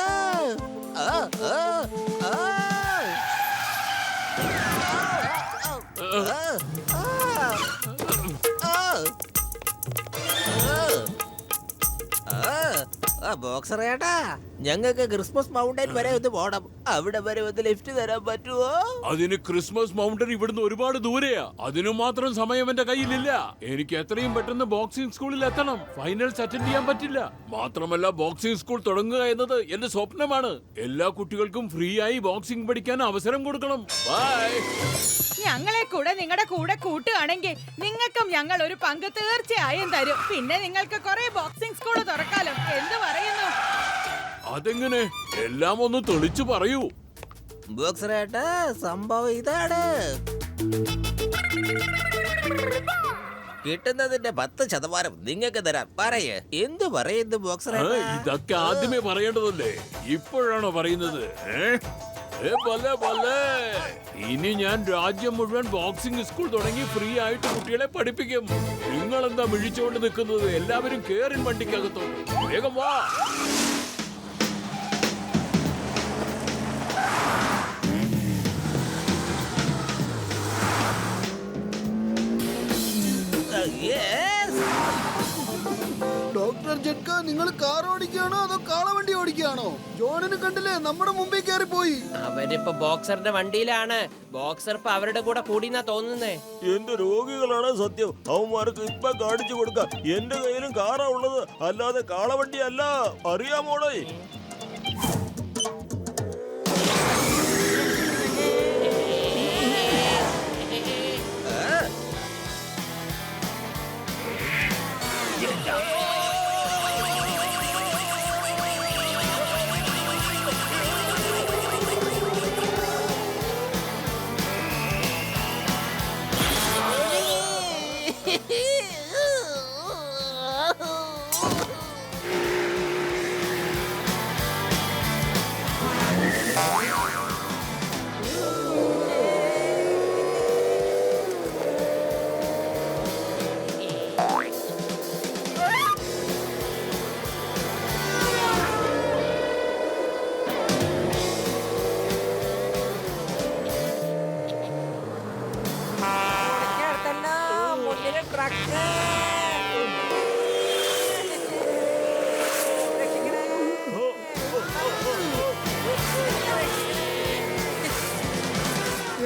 S8: ബോക്സർ ഏട്ടാ, ഞങ്ങൾക്ക് ക്രിസ്മസ് മൗണ്ടൻ വരെ ഒന്ന് പോണം. അവിടെ വരെ ഒന്ന് ലിഫ്റ്റ് തരാൻ പറ്റുമോ?
S3: അതിന് ക്രിസ്മസ് മൗണ്ടൻ ഇവിടുന്ന് ഒരുപാട് ദൂരെയാ. അതിനു മാത്രം സമയം എന്റെ കയ്യിലില്ല. എനിക്ക് എത്രയും പെട്ടെന്ന് ബോക്സിംഗ് സ്കൂളിൽ എത്തണം. ഫൈനൽസ് അറ്റൻഡ് ചെയ്യാൻ പറ്റില്ല. മാത്രമല്ല, ബോക്സിംഗ് സ്കൂൾ തുടങ്ങുക എന്നത് എന്റെ സ്വപ്നമാണ്. എല്ലാ കുട്ടികൾക്കും ഫ്രീ ആയി ബോക്സിംഗ് പഠിക്കാൻ അവസരം കൊടുക്കണം. ബൈ.
S7: ഞങ്ങളെ കൂടെ നിങ്ങളുടെ കൂടെ കൂട്ടുകയാണെങ്കിൽ നിങ്ങൾക്കും ഞങ്ങൾ ഒരു പങ്ക് തീർച്ചയായും തരും. പിന്നെ നിങ്ങൾക്ക് കുറെ ബോക്സിംഗ് സ്കൂൾ തുറക്കാലോ. എന്ത് പറയുന്നു?
S3: അതെങ്ങനെ? എല്ലാം ഒന്ന് തെളിച്ചു പറയൂ.
S8: ബോക്സർ ഏട്ടാ, സംഭവം ഇതാണ്. കിട്ടുന്നതിന്റെ 10% നിങ്ങൾക്ക് തരാം. പറയേ, എന്ത് പറയുന്നു ബോക്സർ ഏട്ടാ?
S3: ഇതൊക്കെ ആദ്യമേ പറയേണ്ടതല്ലേ, ഇപ്പോഴാണോ പറയുന്നത്? ഇനി ഞാൻ രാജ്യം മുഴുവൻ ബോക്സിംഗ് സ്കൂൾ തുടങ്ങി ഫ്രീ ആയിട്ട് കുട്ടികളെ പഠിപ്പിക്കും. നിങ്ങൾ എന്താ മിഴിച്ചുകൊണ്ട് നിൽക്കുന്നത്? എല്ലാവരും കേറിൻ വണ്ടിക്കകത്തോട്ട്. വേഗം വാ.
S5: ഡോക്ടർ ജഡ്ക, നിങ്ങൾ കാർ ഓടിക്കുകയാണോ അതോ കാളവണ്ടി ഓടിക്കുകയാണോ? ജോണിന് കണ്ടില്ലേ, നമ്മുടെ മുമ്പിൽ കയറി പോയി.
S2: അവരിപ്പോ ബോക്സറിന്റെ വണ്ടിയിലാണ്. ബോക്സർ ഇപ്പൊ അവരുടെ കൂടെ കൂടിന്നാ തോന്നുന്നേ.
S9: എന്റെ രോഗികളാണ് സത്യം. അവന്മാർക്ക് ഇപ്പൊ കാണിച്ചു കൊടുക്കാം. എന്റെ കയ്യിലും കാറാ ഉള്ളത്, അല്ലാതെ കാളവണ്ടി അല്ല. അറിയാമോളെ?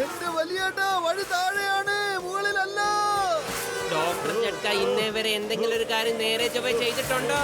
S5: എന്റെ വലിയേട്ടാ, വഴി താഴെയാണ്, മുകളിലല്ല.
S2: ഡോക്ടർ ജഡ്ക ഇന്നേ വരെ എന്തെങ്കിലും ഒരു കാര്യം നേരെ ചൊവ്വേ ചെയ്തിട്ടുണ്ടോ?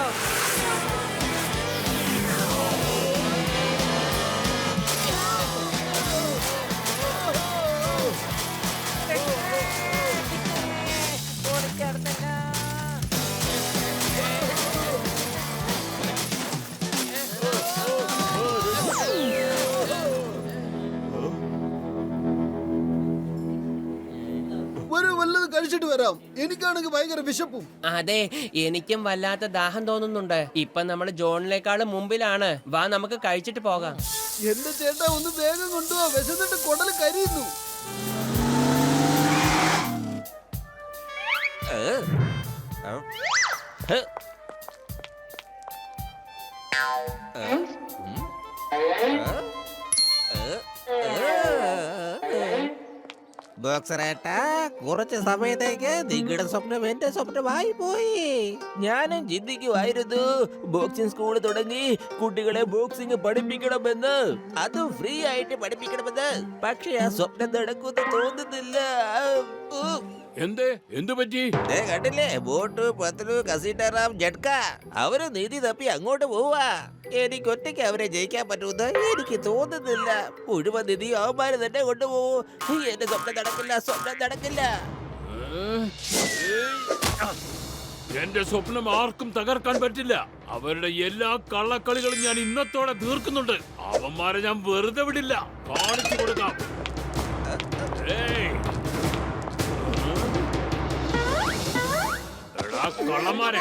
S5: വരാം. എനിക്കാണെങ്കിൽ ഭയങ്കര വിശപ്പും.
S2: അതെ, എനിക്കും വല്ലാത്ത ദാഹം തോന്നുന്നുണ്ട്. ഇപ്പൊ നമ്മൾ ജോണിനേക്കാളും മുമ്പിലാണ്. വാ, നമുക്ക് കഴിച്ചിട്ട് പോകാം.
S5: എന്റെ ചേട്ടാ, ഒന്ന് വേഗം കൊണ്ടുപോവാ. വിശന്നിട്ട് കുടല് കരിയുന്നു.
S8: ബോക്സറേട്ടാ, കുറച്ച് സമയത്തേക്ക് നിങ്ങളുടെ സ്വപ്നം എന്റെ സ്വപ്നമായി പോയി. ഞാനും ചിന്തിക്കുമായിരുന്നു ബോക്സിംഗ് സ്കൂൾ തുടങ്ങി കുട്ടികളെ ബോക്സിംഗ് പഠിപ്പിക്കണമെന്ന്, അതും ഫ്രീ ആയിട്ട് പഠിപ്പിക്കണമെന്ന്. പക്ഷെ ആ സ്വപ്നം നടക്കുമെന്ന് തോന്നുന്നില്ല.
S3: എന്തു പറ്റി?
S8: കണ്ടില്ലേ, ബോട്ട് പത്ലു കസീട്ടാറാം ജഡ്ക അവര് നീതി തപ്പി അങ്ങോട്ട് പോവാ. എനിക്ക് ഒറ്റയ്ക്ക് അവരെ ജയിക്കാൻ പറ്റുമെന്ന് എനിക്ക് തോന്നുന്നില്ല. മുഴുവൻ നിധി അവന്മാര് തന്നെ കൊണ്ടുപോകും. എന്റെ സ്വപ്നം നടക്കില്ല, സ്വപ്നം നടക്കില്ല.
S3: എന്റെ സ്വപ്നം ആർക്കും തകർക്കാൻ പറ്റില്ല. അവരുടെ എല്ലാ കള്ളക്കളികളും ഞാൻ ഇന്നത്തോടെ തീർക്കുന്നുണ്ട്. അവന്മാരെ ഞാൻ വെറുതെ വിടില്ല. കാണിച്ചു കൊടുക്കാം. കള്ളന്മാരെ,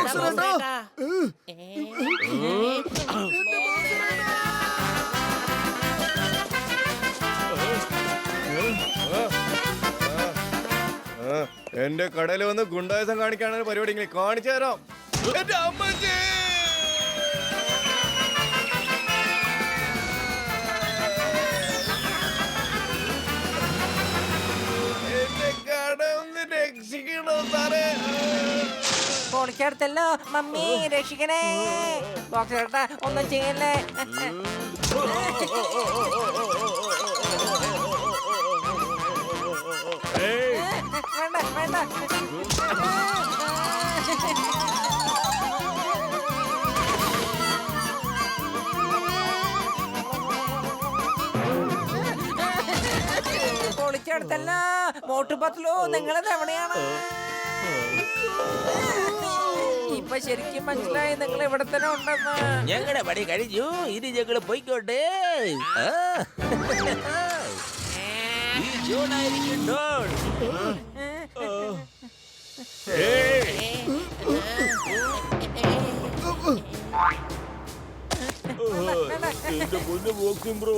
S4: എന്റെ കടയിൽ വന്ന് ഗുണ്ടായുസം കാണിക്കാനാണ് പരിപാടി. കാണിച്ചു തരാം. എന്റെ അമ്മച്ചി, എന്റെ കട ഒന്ന് രക്ഷിക്കണോ സാറേ?
S6: പൊളിച്ചെടുത്തല്ലോ മമ്മി, രക്ഷിക്കണേ. ബോക്സേട്ടാ, ഒന്നും ചെയ്യല്ലേ. വേണ്ട വേണ്ട. പൊളിച്ചെടുത്തല്ലോ. മോട്ടുപത്ലു, നിങ്ങളത് എവിടെയാണ്? ഇപ്പൊ ശരിക്കും മനസ്സിലായി നിങ്ങൾ ഇവിടെ തന്നെ ഉണ്ടെന്ന്.
S8: ഞങ്ങളുടെ പണി കഴിഞ്ഞു, ഇനി ഞങ്ങള് പോയിക്കോട്ടെ. ഈ ജോണായിരിക്കും ഡോൺ.
S9: എന്റെ പൊന്നു ബോക്സിംഗ് ബ്രോ,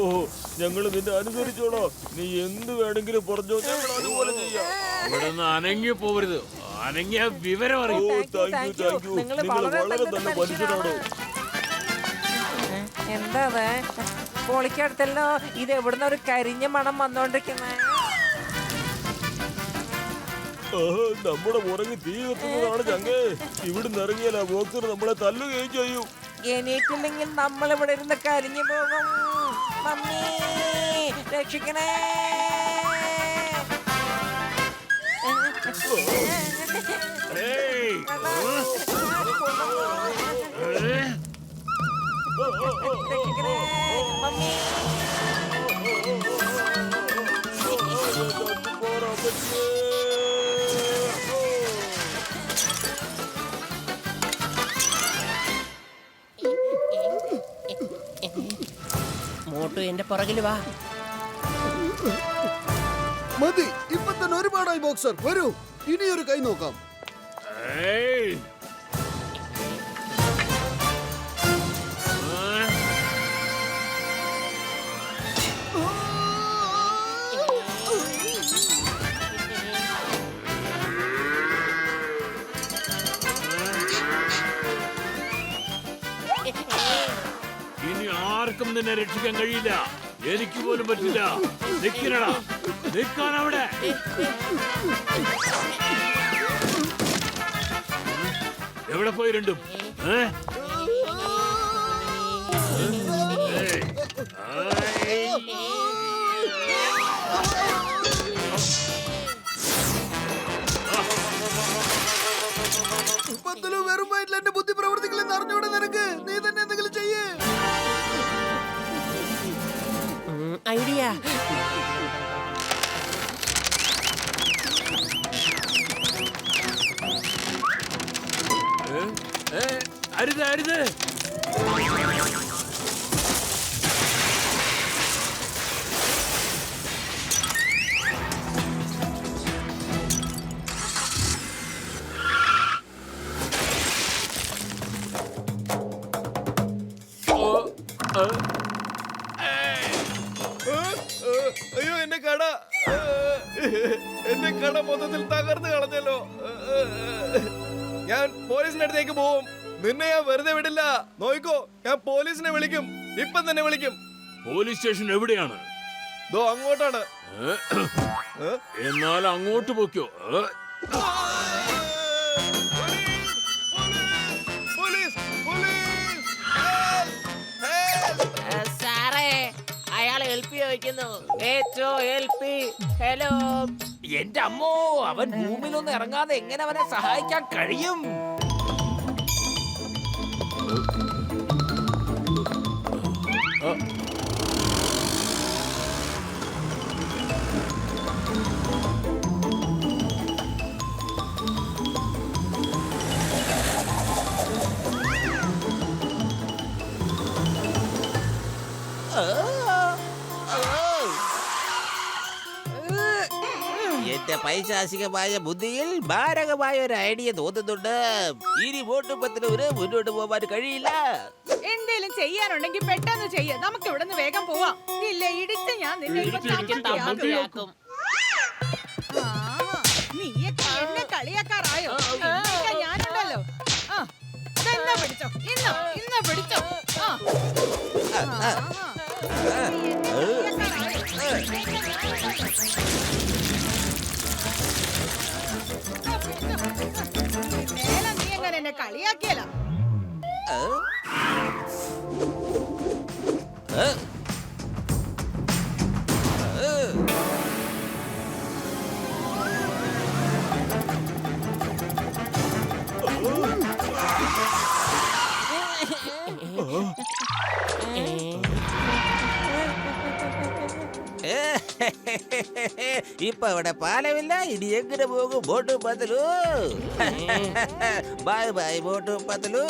S9: ഞങ്ങള് നിന്നെ അനുസരിച്ചോളോ. നീ എന്ത് വേണമെങ്കിലും പറഞ്ഞോ, ഞങ്ങൾ അതുപോലെ ചെയ്യാം.
S3: ഇവിടെ നിന്ന് അനങ്ങി പോവരുത്. അനങ്ങിയ വിവരം അറിയും.
S9: Thank you. നിങ്ങൾ വളരെ നല്ല മനുഷ്യനാണോ.
S6: എന്താ പൊളിക്കടുത്തല്ലോ. ഇത് എവിടുന്ന ഒരു കരിഞ്ഞ മണം വന്നോണ്ടിരിക്കുന്നേ?
S9: നമ്മുടെ പുറകെ തീ കത്തുന്നതാണ് ചങ്ങേ. ഇവിടുന്ന് ഇറങ്ങിയാൽ ആ ബോക്സർ നമ്മളെ തല്ലുകയും ചെയ്യും.
S6: എണീറ്റില്ലെങ്കിൽ നമ്മൾ ഇവിടെ ഇരുന്ന് കരിഞ്ഞു പോകും. മമ്മി, രക്ഷിക്കണേ. രക്ഷിക്കണേ മമ്മി.
S2: മോട്ടു എന്റെ പുറകില് വാ.
S5: മതി, ഇപ്പൊ തന്നെ ഒരുപാടായി ബോക്സർ. വരൂ, ഇനിയൊരു കൈ നോക്കാം.
S3: ഇനി ആർക്കും നിന്നെ രക്ഷിക്കാൻ കഴിയില്ല. എനിക്ക് പോലും പറ്റില്ല. നിൽക്കണടാ, നിൽക്കാൻ അവിടെ. എവിടെ പോയി രണ്ടും?
S5: വെറും വയറ്റിൽ എന്റെ ബുദ്ധി പ്രവർത്തിക്കില്ലെന്ന് അറിഞ്ഞൂടെ നിനക്ക്? നീ തന്നെ എന്തെങ്കിലും ചെയ്യേ.
S2: ഐഡിയ.
S3: അരുത് അരുത്.
S4: അയ്യോ എന്റെ കട, എന്റെ കട മൊത്തത്തിൽ തകർന്നു കളഞ്ഞല്ലോ. ഞാൻ പോലീസിന്റെ അടുത്തേക്ക് പോവും. നിന്നെ ഞാൻ വെറുതെ വിടില്ല. നോയിക്കോ, ഞാൻ പോലീസിനെ വിളിക്കും. ഇപ്പം തന്നെ വിളിക്കും.
S3: പോലീസ് സ്റ്റേഷൻ എവിടെയാണ്?
S4: ദോ അങ്ങോട്ടാണ്.
S3: എന്നാൽ അങ്ങോട്ട് പോക്കോ.
S6: സാറേ, അയാൾ ഹെൽപ്പ് ചോദിക്കുന്നു. ഹലോ. എന്റെ അമ്മോ, അവൻ ഭൂമിയിലൊന്നും ഇറങ്ങാതെ എങ്ങനെ അവനെ സഹായിക്കാൻ കഴിയും?
S8: എന്റെ പൈശാചികമായ ബുദ്ധിയിൽ മാരകമായ ഒരു ഐഡിയ തോന്നുന്നുണ്ട്. ഇനി വോട്ട് പത്തിലൂര് മുന്നോട്ട് പോവാൻ കഴിയില്ല.
S7: എന്തേലും ചെയ്യാനുണ്ടെങ്കിൽ പെട്ടെന്ന് ചെയ്യ. നമുക്ക് ഇവിടെ നിന്ന് വേഗം പോവാം. ഇല്ല, ഇടിച്ച് ഞാൻ നിന്നെ ഇപ്പൊ ചമ്മന്തിയാക്കും. നീയൊക്കെ എന്നെ കളിയാക്കാറായോ? ഇല്ല, ഞാനുണ്ടല്ലോ. ഇതെന്നാ പിടിച്ചോ, ഇന്ന് പിടിച്ചോ. മേലെ നീ എങ്ങനെ എന്നെ കളിയാക്കിയല്ല.
S8: ഇപ്പൊ ഇവിടെ പാലമില്ല. ഇനി എങ്ങനെ പോകും ബോട്ട് പത്തലു? ബൈ ബൈ ബോട്ട് പത്തലു.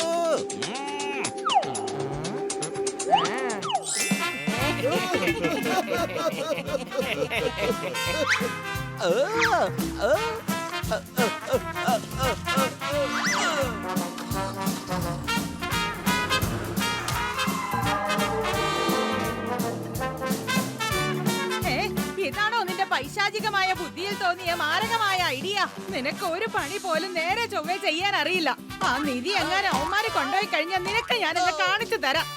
S8: ഇതാണോ നിന്റെ പൈശാചികമായ ബുദ്ധിയിൽ തോന്നിയ മാരകമായ ഐഡിയ? നിനക്ക് ഒരു പണി പോലും നേരെ ചൊവ്വേ ചെയ്യാൻ അറിയില്ല. ആ നിധി എങ്ങനെ അവന്മാര് കൊണ്ടുപോയി കഴിഞ്ഞാൽ നിനക്ക് ഞാനെന്നെ കാണിച്ചു തരാം.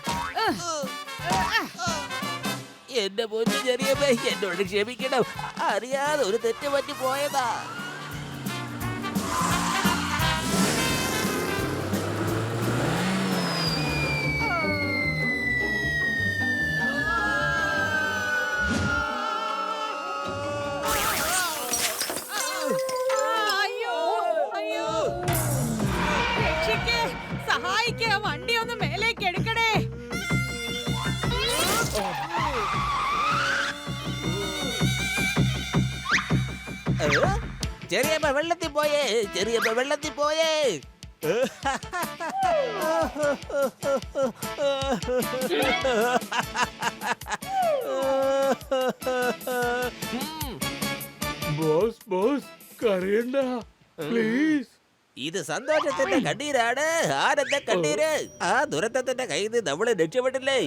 S8: എന്റെ പൊന്നു ചെറിയമ്മ, എന്നോട് ക്ഷമിക്കണം. അറിയാതെ ഒരു തെറ്റ് പറ്റി പോയതാ.
S7: സഹായിക്ക, വണ്ടി ഒന്ന് മേലേക്ക് എടുക്കണേ.
S8: ചെറിയമ്മ വെള്ളത്തിൽ പോയേ, ചെറിയമ്മ വെള്ളത്തിൽ പോയേ.
S3: ബോസ് ബോസ് കരയണ്ട പ്ലീസ്.
S8: ഇത് സന്തോഷത്തിന്റെ കണ്ണീരാണ്, ആനന്ദ കണ്ണീര്. ആ ദുരന്തത്തിന്റെ കയ്യിൽ നിന്ന് നമ്മള് രക്ഷപ്പെട്ടില്ലേ?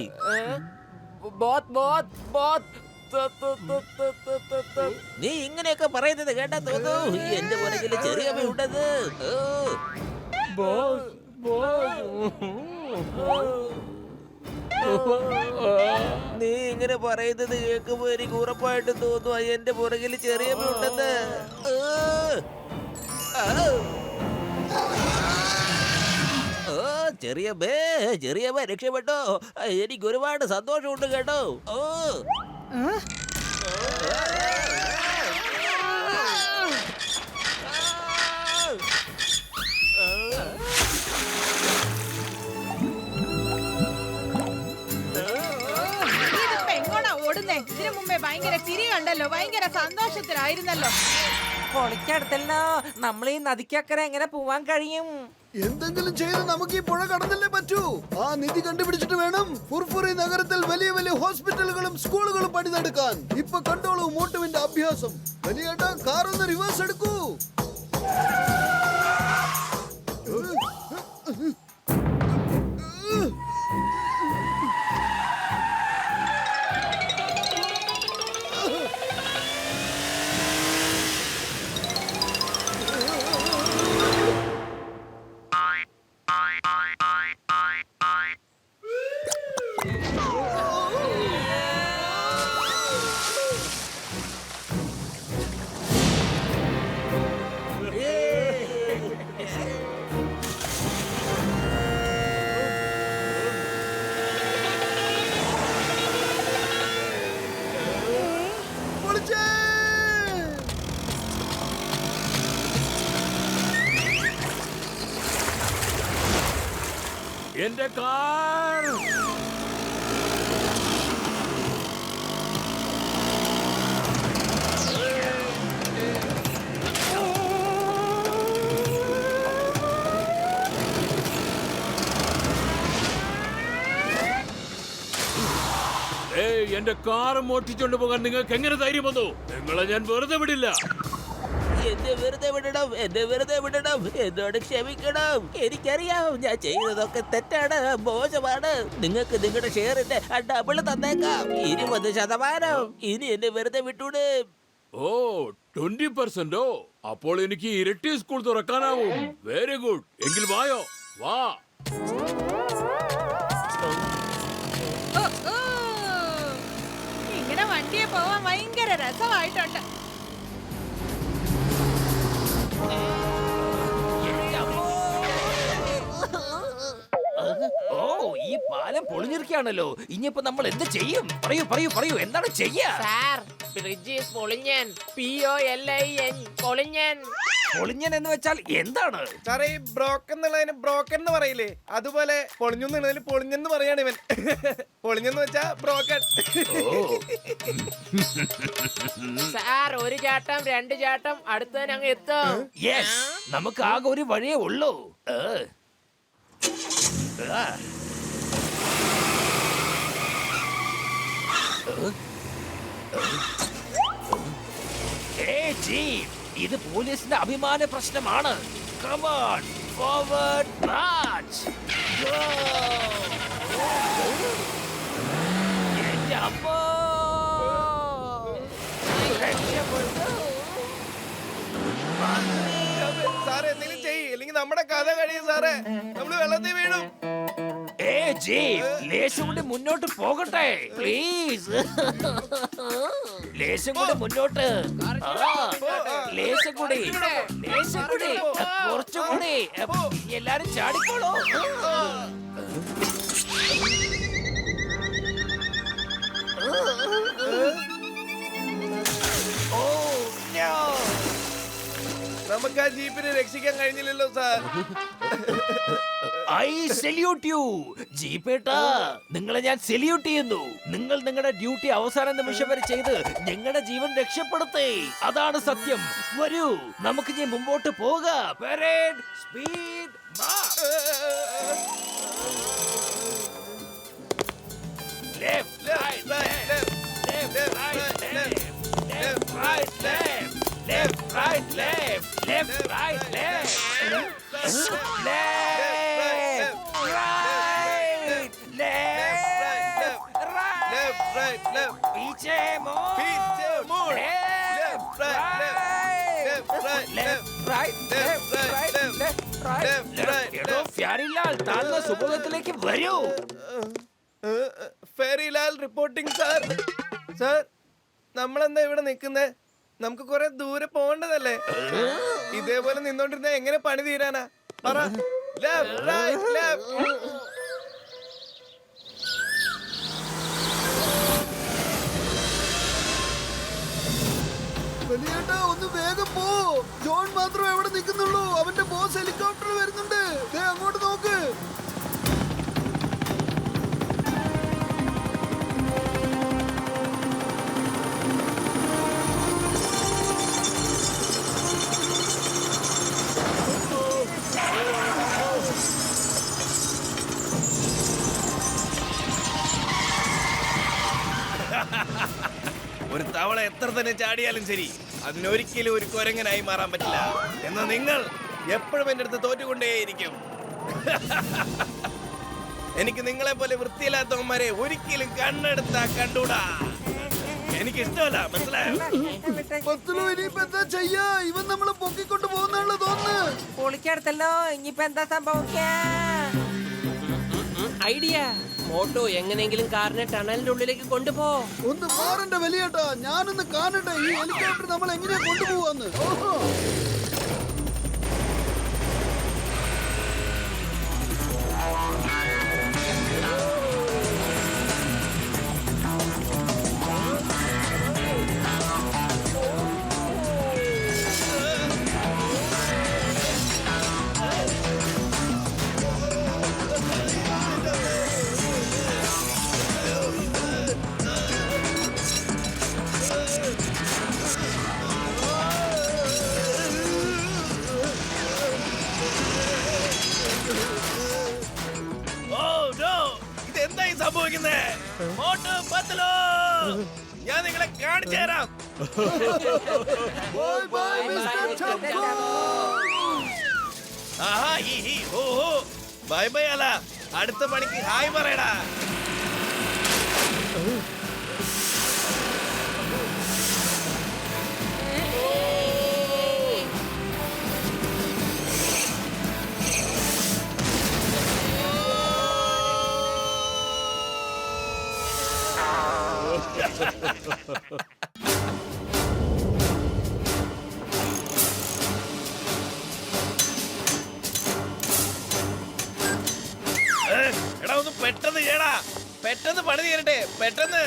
S8: നീ ഇങ്ങനെയൊക്കെ പറയുന്നത് കേട്ടാ തോന്നുന്നു എന്റെ പുറകില് ചെറിയമ്മ ഉണ്ടത്. നീ ഇങ്ങനെ പറയുന്നത് കേൾക്കുമ്പോ എനിക്ക് ഉറപ്പായിട്ട് തോന്നുന്നു എന്റെ പുറകില് ചെറിയമ്മ ഉണ്ടെന്ന്. ചെറിയമ്മ രക്ഷപ്പെട്ടോ. എനിക്ക് ഒരുപാട് സന്തോഷമുണ്ട് കേട്ടോ.
S7: ഇതിപ്പോ എങ്ങോട്ടാ ഓടുന്നേ? ഇതിനു മുമ്പേ ഭയങ്കര ചിരി കണ്ടല്ലോ, ഭയങ്കര സന്തോഷത്തിലായിരുന്നല്ലോ.
S6: പൊളിക്കടുത്തല്ലോ. നമ്മൾ ഈ നദിക്കക്കരെ എങ്ങനെ പോവാൻ കഴിയും?
S5: എന്തെങ്കിലും ചെയ്ത് നമുക്ക് ഈ പുഴ കടന്നല്ലേ പറ്റൂ. ആ നിധി കണ്ടുപിടിച്ചിട്ട് വേണം ഫുർഫുറി നഗരത്തിൽ വലിയ വലിയ ഹോസ്പിറ്റലുകളും സ്കൂളുകളും പണിതെടുക്കാൻ. ഇപ്പൊ കണ്ടോളൂ മോട്ടുവിന്റെ അഭ്യാസം. വലിയേട്ടാ, കാർ ഒന്ന് റിവേഴ്സ് എടുക്കൂ.
S3: എന്റെ കാർ. എന്റെ കാർ മോഷ്ടിച്ചോണ്ട് പോകാൻ നിങ്ങൾക്ക് എങ്ങനെ ധൈര്യം വന്നു? നിങ്ങളെ ഞാൻ വെറുതെ വിടില്ല.
S8: എന്നെ വെറുതെ വിടണം, എന്നെ വെറുതെ വിടണം, എന്നോട് ക്ഷമിക്കണം. എനിക്കറിയാം ഞാൻ ചെയ്യുന്നതൊക്കെ തെറ്റാണ്, മോശമാണ്. നിങ്ങൾക്ക് നിങ്ങളുടെ ഷെയറിന്റെ ഡബിൾ തന്നേക്കാം, 20%. ഇനി എന്നെ വെറുതെ വിട്ടൂടെ.
S3: ഓ 20%? അപ്പോൾ എനിക്ക് ഇരട്ടി സ്കൂൾ തുറക്കാനാവും. Very good. എങ്കിൽ വായോ, വാ.
S7: ഇങ്ങനെ വണ്ടിയെ പോവാൻ ഭയങ്കര രസമായിട്ടുണ്ട്.
S6: ഓ, ഈ പാലം പൊളിഞ്ഞിരിക്കുകയാണല്ലോ. ഇനിയിപ്പോ നമ്മൾ എന്ത് ചെയ്യും? പറയൂ പറയൂ പറയൂ, എന്താണ് ചെയ്യാ?
S2: സാർ, ബ്രിഡ്ജ് ഈസ് പൊളിഞ്ഞൻ. POLIN പൊളിഞ്ഞൻ.
S6: പൊളിഞ്ഞൻ എന്ന് വെച്ചാൽ എന്താണ്?
S4: സാറേ, ഈ ബ്രോക്കൻ എന്നുള്ളതിന് ബ്രോക്കൻ എന്ന് പറയില്ലേ, അതുപോലെ പൊളിഞ്ഞു എന്നുള്ളതിന് പൊളിഞ്ഞെന്ന് പറയാണ് ഇവൻ. പൊളിഞ്ഞെന്ന് വെച്ചാ ബ്രോക്കൻ.
S2: സാർ, ഒരു ചാട്ടം 2 ചാട്ടം അടുത്തതിന് അങ്ങ് എത്തും.
S6: യെസ്, നമുക്ക് ആകെ ഒരു വഴിയേ ഉള്ളൂ. ഇത് പോലീസിന്റെ അഭിമാന പ്രശ്നമാണ്. Come on, forward march. Go. എന്റെ അമ്മോ.
S4: സാറേ, എന്തെങ്കിലും ചെയ്യ്, അല്ലെങ്കിൽ നമ്മുടെ കഥ കഴിയും സാറേ. നമ്മള് വെള്ളത്തിൽ വീണു.
S6: ലേശം കൂടി മുന്നോട്ട് പോകട്ടെ പ്ലീസ്. ലേശം കൂടി മുന്നോട്ട്. ലേശം കൂടി, ലേശം കൂടി, കുറച്ചുകൂടി. എല്ലാരും ചാടിക്കോളൂ. ഓ നോ,
S4: നമുക്ക് ആ ജീപ്പിനെ രക്ഷിക്കാൻ കഴിഞ്ഞില്ലല്ലോ സാർ.
S6: ഐ സല്യൂട്ട് യു ജീപ്പേട്ടാ. നിങ്ങളെ ഞാൻ സല്യൂട്ട് ചെയ്യുന്നു. നിങ്ങൾ നിങ്ങളുടെ ഡ്യൂട്ടി അവസാന നിമിഷം വരെ ചെയ്ത് ഞങ്ങളുടെ ജീവൻ രക്ഷപ്പെടുത്തേ. അതാണ് സത്യം. വരൂ, നമുക്ക് ഇനി മുമ്പോട്ട് പോകാം. Parade speed march. Left right left right left right left left right left left right left left right left right पीछे मोड़ left right left right എടോ ഫെയറിലാൽ, താങ്കൾ സുബോധത്തിലേക്ക് വരൂ.
S4: ഫെയറിലാൽ റിപ്പോർട്ടിംഗ് സാർ. സാർ, നമ്മളെന്താ ഇവിടെ നിൽക്കുന്നേ? നമുക്ക് കുറെ ദൂരെ പോകേണ്ടതല്ലേ? ഇതേപോലെ നിന്നോണ്ടിരുന്ന എങ്ങനെ പണി തീരാനാ? പറ. Left right left.
S5: വലിയേട്ടാ, ഒന്ന് വേഗം പോ. ജോൺ മാത്രമേ എവിടെ നിൽക്കുന്നുള്ളൂ. അവന്റെ ബോസ് ഹെലികോപ്റ്റർ വരുന്നുണ്ട്. ദേ അങ്ങോട്ട് നോക്ക്.
S4: ഒരു തവള എത്ര തന്നെ ചാടിയാലും ശരി, അതിനൊരിക്കലും ഒരു കുരങ്ങനായി മാറാൻ പറ്റില്ല. എന്നാൽ നിങ്ങൾ എപ്പോഴും എന്റെ അടുത്ത് തോറ്റുകൊണ്ടേയിരിക്കും. എനിക്ക് നിങ്ങളെ പോലെ വൃത്തിയില്ലാത്തവന്മാരെ ഒരിക്കലും കണ്ണെടുത്താ കണ്ടൂടാ. എനിക്ക് ഇഷ്ടമല്ല, മനസ്സിലായോ?
S5: ഇനിയിപ്പോ എന്താ ചെയ്യാ? ഇവൻ നമ്മളെ പൊക്കിക്കൊണ്ട് പോകുന്നാണല്ലോ തോന്നുന്നു.
S8: പൊളിക്കടുത്തല്ലോ, ഇനിയിപ്പോ എന്താ സംഭവിക്കാ?
S2: ഐഡിയ. മോട്ടോ എങ്ങനെയെങ്കിലും കാറിനെ ടണലിന്റെ ഉള്ളിലേക്ക് കൊണ്ടുപോ.
S5: ഒന്ന് മാറണ്ട വലിയേട്ടാ, ഞാനൊന്ന് കാണട്ടെ ഈ ഹെലികോപ്റ്റർ നമ്മൾ എങ്ങനെയാ കൊണ്ടുപോവാന്ന്. ഓഹോ,
S4: സംഭവിക്കുന്നേ? മോട്ടു പത്ലു, ഞാൻ നിങ്ങളെ കാണിച്ചു തരാം.
S5: Bye bye mister Chamku.
S4: ആഹാ ഹി ഹി ഹോ ഹോ. ബൈ ബൈ അല്ല, അടുത്ത പണിക്ക് ഹായ് പറയടാ. എടാ ഒന്ന് പെട്ടെന്ന് ചെയ്യടാ, പെട്ടെന്ന് പണി തീരട്ടെ, പെട്ടെന്ന്.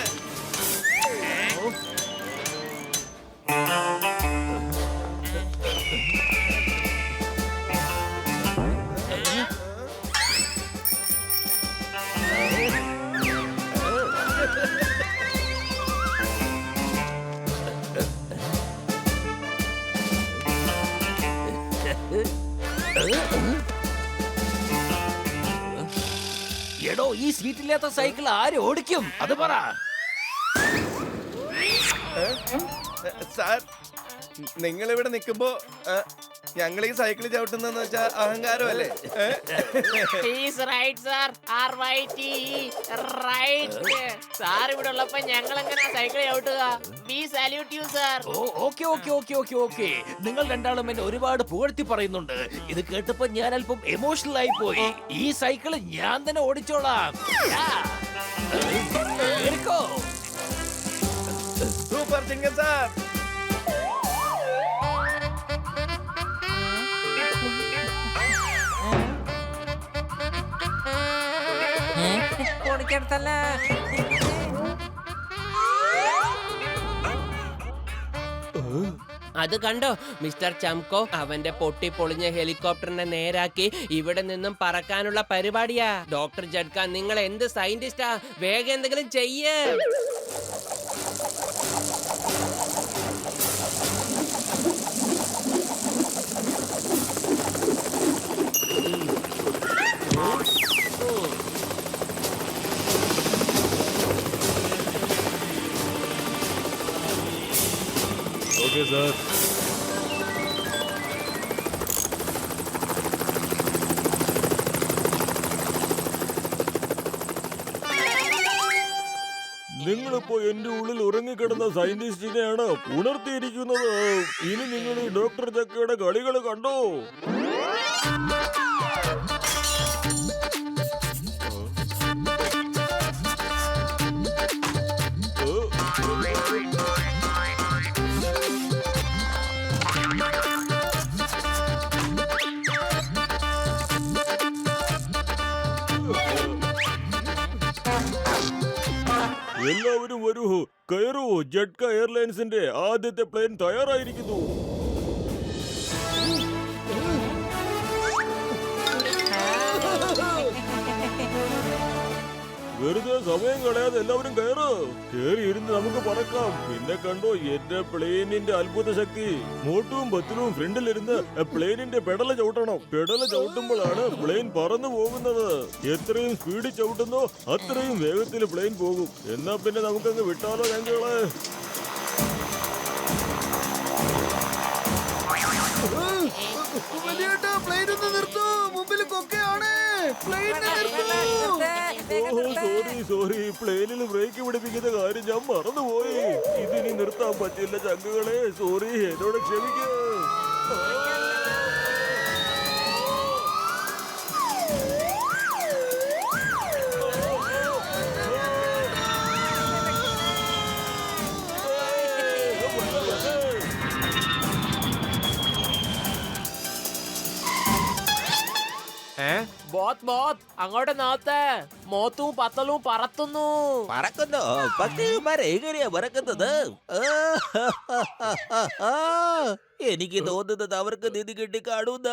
S6: എടോ, ഈ സീറ്റില്ലാത്ത സൈക്കിൾ ആര് ഓടിക്കും? അത് പറ.
S4: സാർ, നിങ്ങൾ ഇവിടെ നിൽക്കുമ്പോ ഞങ്ങൾ ഈ സൈക്കിൾ ചവിട്ടുന്നെന്ന് വെച്ചാ അഹങ്കാരമല്ലേ?
S8: സാർ ഇവിടെ ഉള്ളപ്പോ ഞങ്ങൾ എങ്ങനെ സൈക്കിൾ ചവിട്ടുക? We salute you sir.
S6: Okay okay okay okay okay. നിങ്ങൾ രണ്ടാളും എന്നെ ഒരുപാട് പുകഴ്ത്തി പറയുന്നുണ്ട്. ഇത് കേട്ടപ്പോ ഞാൻ അല്പം എമോഷണൽ ആയി പോയി. ഈ സൈക്കിൾ ഞാൻ തന്നെ ഓടിച്ചോളാം. എടുക്കോ.
S4: Super Chinkan sir.
S8: ഓടിക്കെടുത്തല്ലേ.
S2: അത് കണ്ടോ മിസ്റ്റർ ചംകോ? അവന്റെ പൊട്ടി പൊളിഞ്ഞ ഹെലികോപ്റ്ററിനെ നേരാക്കി ഇവിടെ നിന്നും പറക്കാനുള്ള പരിപാടിയാ. ഡോക്ടർ ജഡ്ക, നിങ്ങൾ എന്ത് സയന്റിസ്റ്റാ? വേഗം എന്തെങ്കിലും ചെയ്യേ.
S9: Okay sir. നിങ്ങളിപ്പോ എന്റെ ഉള്ളിൽ ഉറങ്ങിക്കിടന്ന സയന്റിസ്റ്റിനെയാണ് ഉണർത്തിയിരിക്കുന്നത്. ഇനി നിങ്ങൾ ഈ ഡോക്ടർ ചക്കയുടെ കളികൾ കണ്ടോ? എല്ലാവരും വരൂ, കയറൂ. ജഡ്ക എയർലൈൻസിന്റെ ആദ്യത്തെ പ്ലെയിൻ തയ്യാറായിരിക്കുന്നു. വെറുതെ സമയം കളയാതെ എല്ലാവരും കയറ്. കേറിയിരുന്ന് നമുക്ക് പറക്കാം. പിന്നെ കണ്ടോ എന്റെ പ്ലെയിനിന്റെ അത്ഭുത ശക്തി. മോട്ടുവും പത്തിലും ഫ്രണ്ടിലിരുന്ന് പ്ലെയിനിന്റെ പെടല ചവിട്ടണം. പെടല ചവിട്ടുമ്പോഴാണ് പ്ലെയിൻ പറന്നു പോകുന്നത്. എത്രയും സ്പീഡിൽ ചവിട്ടുന്നോ അത്രയും വേഗത്തിൽ പ്ലെയിൻ പോകും. എന്നാ പിന്നെ നമുക്കങ്ങ് വിട്ടാലോ ഞങ്ങള്?
S5: വലിയേട്ടാ, പ്ലെയിൻ ഒന്ന് നിർത്തൂ. മുമ്പിൽ കൊക്കയാണ്. പ്ലെയിനിനെ നിർത്തൂ.
S9: സോറി. പ്ലെയിനിൽ ബ്രേക്ക് പിടിപ്പിക്കുന്ന കാര്യം ഞാൻ മറന്നുപോയി. ഇതിനി നിർത്താൻ പറ്റില്ല ചങ്കുകളെ. സോറി, എന്നോട് ക്ഷമിക്കൂ.
S8: ബോത്ത് അങ്ങോട്ട് നോത്ത്. മോത്തും പത്തലും പറത്തുന്നു.
S10: പറക്കുന്നു? പക്ഷിമാരെ എങ്ങനെയാ പറക്കുന്നത്? എനിക്ക് തോന്നുന്നത് അവർക്ക് നിധി കിട്ടി കാണുന്ന.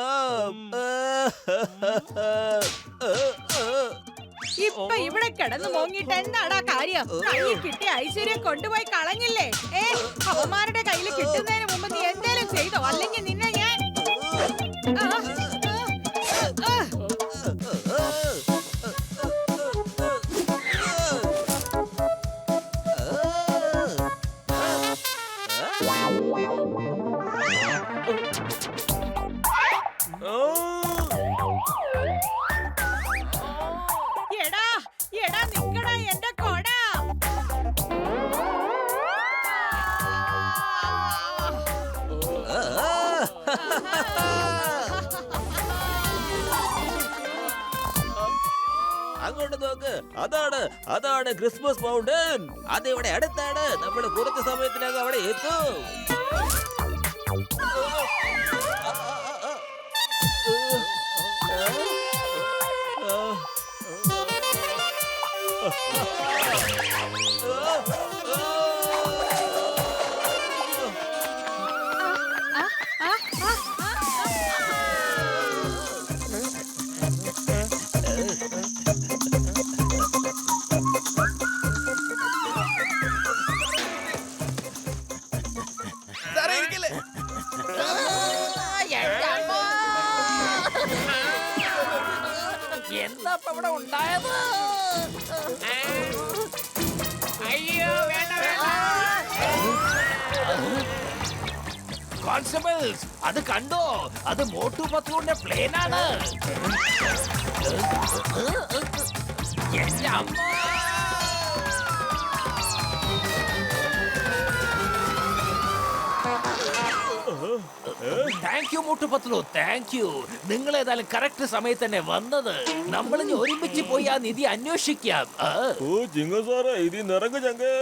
S7: ഇപ്പൊ ഇവിടെ കിടന്നു മോങ്ങിട്ട് എന്താടാ കാര്യം? കയ്യിൽ കിട്ടിയ ഐശ്വര്യം കൊണ്ടുപോയി കളഞ്ഞില്ലേ? അവന്മാരുടെ കയ്യിൽ കിട്ടുന്നതിന് മുമ്പ് നീ എന്തേലും ചെയ്തോ? അല്ലെങ്കിൽ നിന്നെ ഞാൻ
S8: അങ്ങോട്ട് നോക്ക്. അതാണ് അതാണ് ക്രിസ്മസ് മൗണ്ടൻ. അതിവിടെ അടുത്താണ്. നമ്മൾ കുറച്ച് സമയത്തിനകം അവിടെ എത്തും.
S4: സാറേ ഇരിക്കല്ലേ?
S6: എന്താ ഇപ്പൊ ഇവിടെ ഉണ്ടായത്?
S2: അയ്യോ വേണ്ട വേണ്ട.
S6: കോൺസ്റ്റബിൾസ്, അത് കണ്ടോ? അത് മോട്ടു പത്ലുവിന്റെ പ്ലെയിനാണ്. എന്റെ അമ്മ! Thank you Motu Patlu, thank you. നിങ്ങൾ ഏതായാലും കറക്റ്റ് സമയത്ത് തന്നെ വന്നത്. നമ്മൾ ഇനി ഒരുമിച്ച് പോയി ആ നിധി അന്വേഷിക്കാം.
S9: ഓ ചിങ്ങ സാറേ, ഇത് നിറങ്ങ് ചങ്കേ.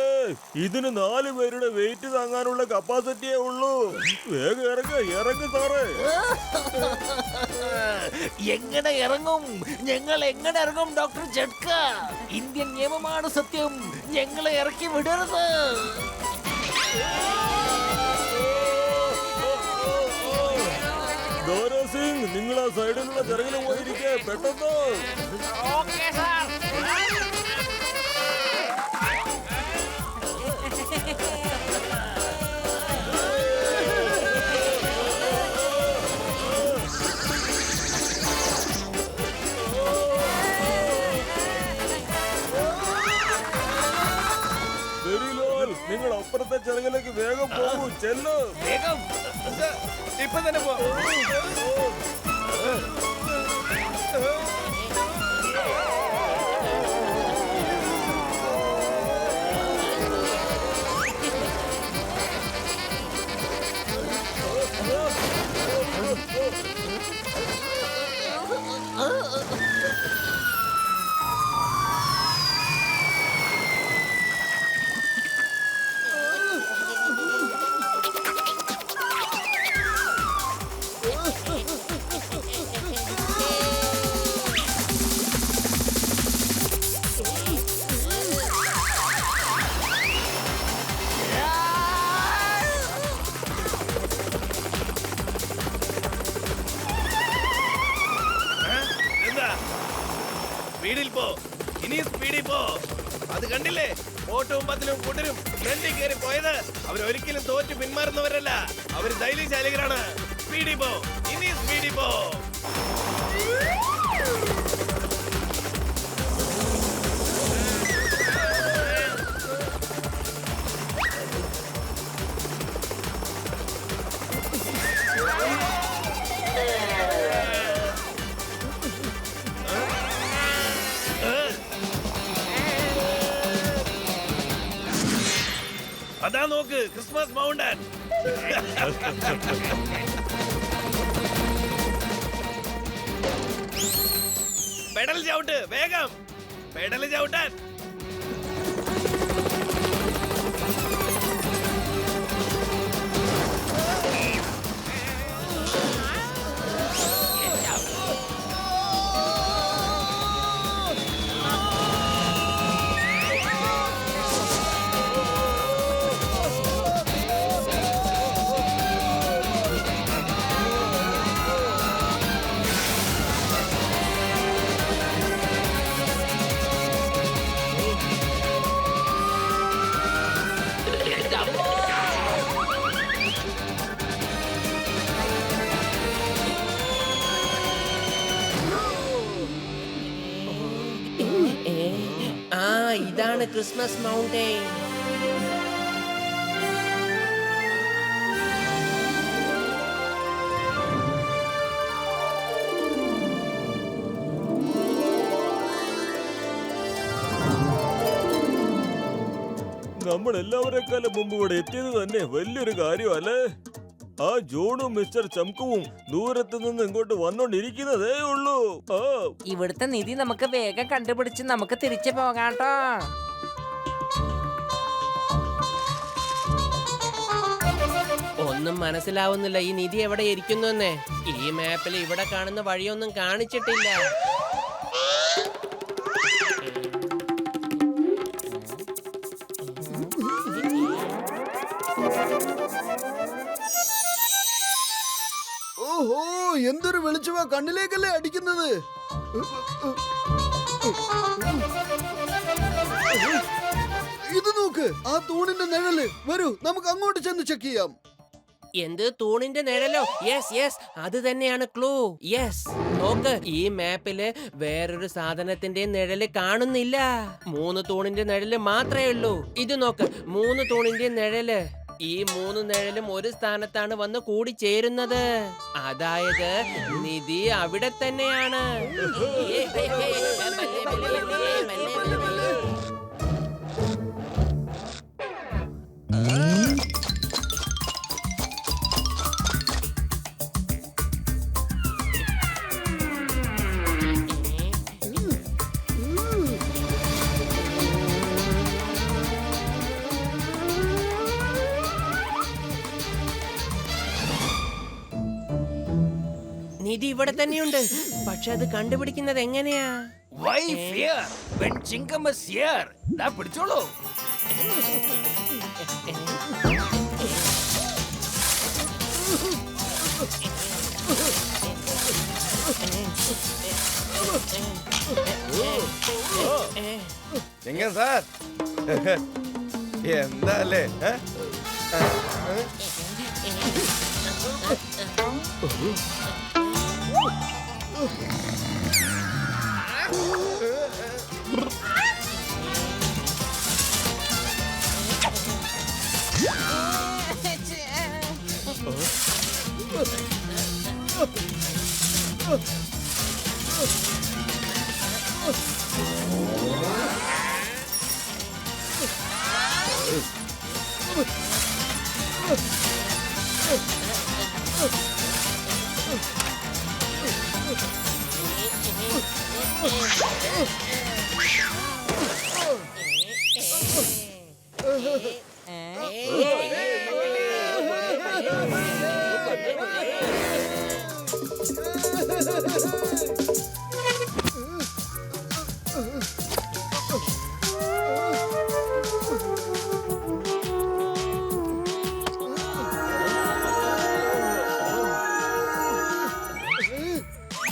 S9: ഇതിന് 4 പേരുടെ വെയിറ്റ് താങ്ങാനുള്ള കപ്പാസിറ്റിയേ ഉള്ളൂ. വേഗം ഇറങ്ങ് സാറേ.
S6: എങ്ങനെ ഇറങ്ങും? ഞങ്ങൾ എങ്ങനെ ഇറങ്ങും ഡോക്ടർ ജഡ്ക? ഇന്ത്യൻ നിയമമാണ് സത്യം. ഞങ്ങളെ ഇറക്കി വിടരുത്.
S9: ദോരാ സിംഗ്, നിങ്ങൾ ആ സൈഡിലുള്ള ചെറുകിന് പോയിരിക്കേ പെട്ടെന്ന്.
S6: Okay sir.
S9: ശരിലാൽ, നിങ്ങൾ അപ്പുറത്തെ ചെറുകിലേക്ക് വേഗം പോകൂ. ചെല്ലു.
S6: വേഗം.
S4: ഇപ്പൊ തന്നെ പോ. സ്പീഡിൽ പോ, ഇനി സ്പീഡിൽ പോ. അത് കണ്ടില്ലേ, ഓട്ടവും പത്തിലും കൂട്ടരും ഫ്രണ്ടിൽ കയറി പോയത്. അവരൊരിക്കലും തോറ്റ് പിന്മാറുന്നവരല്ല. അവര് ധൈര്യശാലികളാണ്. സ്പീഡിൽ പോ, ഇനി സ്പീഡിൽ പോ. അതാ നോക്ക്, ക്രിസ്മസ് മൗണ്ടൻ. പെഡൽ ചവിട്ട്, വേഗം പെഡൽ ചവിട്ടാൻ.
S2: ഇതാണ് ക്രിസ്മസ് മൗണ്ടൻ.
S9: നമ്മൾ എല്ലാവരെക്കാളും മുമ്പ് ഇവിടെ എത്തിയത് തന്നെ വലിയൊരു കാര്യമല്ലേ? ആ ജോണും മിസ്റ്റർ ചംകുവും ദൂരത്ത് നിന്ന് ഇങ്ങോട്ട് വന്നോണ്ടിരിക്കുന്നതേ ഉള്ളൂ.
S8: ഇവിടുത്തെ നിധി നമുക്ക് വേഗം കണ്ടുപിടിച്ച് നമുക്ക് തിരിച്ചു പോകാട്ടോ.
S2: ഒന്നും മനസ്സിലാവുന്നില്ല ഈ നിധി എവിടെ ഇരിക്കുന്നു എന്നേ. ഈ മാപ്പിൽ ഇവിടെ കാണുന്ന വഴിയൊന്നും കാണിച്ചിട്ടില്ല.
S5: ഓഹോ, എന്തൊരു വെളിച്ചമാ കണ്ണിലേക്കല്ലേ അടിക്കുന്നത്. ഇത് നോക്ക്, ആ തൂണിന്റെ നിഴല്. വരൂ, നമുക്ക് അങ്ങോട്ട് ചെന്ന് ചെക്ക് ചെയ്യാം.
S2: എന്ത് തൂണിന്റെ നിഴലോ? യെസ് യെസ്, അത് തന്നെയാണ് ക്ലൂ. യെസ്, നോക്ക്, ഈ മാപ്പില് വേറൊരു സാധനത്തിന്റെ നിഴല് കാണുന്നില്ല. 3 തൂണിന്റെ നിഴല് മാത്രമേ ഉള്ളൂ. ഇത് നോക്ക്, 3 തൂണിന്റെ നിഴല്. ഈ 3 നിഴലും ഒരു സ്ഥാനത്താണ് വന്ന് കൂടി ചേരുന്നത്. അതായത് നിധി അവിടെ തന്നെയാണ്. നിധി ഇവിടെ തന്നെയുണ്ട്. പക്ഷെ അത് കണ്ടുപിടിക്കുന്നത് എങ്ങനെയാ?
S6: Why fear when Chingam is here? ദാ പിടിച്ചോളൂ.
S4: ചിങ്കം സാർ, എന്താ അല്ലേ?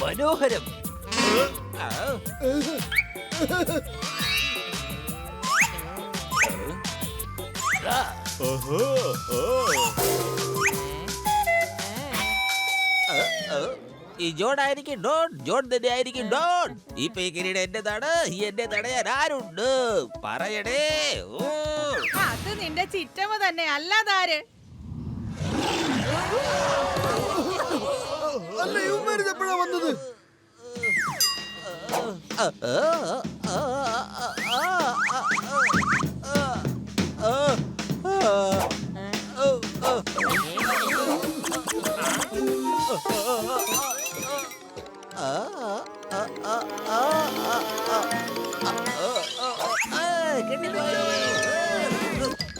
S6: മനോഹരം.
S8: ഈ ജോഡായിരിക്കും ഡോൺ, ജോൺ തന്നെ ആയിരിക്കും ഡോൺ. ഈ പേക്കിരിയുടെ എന്റേതാണ്, എന്നെ തടയാൻ ആരുണ്ട്? പറയണേ. ഓ,
S7: അത് നിന്റെ ചിറ്റമ്മ തന്നെ, അല്ലാതാര്?
S5: അല്ല, ഇവന്മാര് എപ്പോഴാ വന്നത്?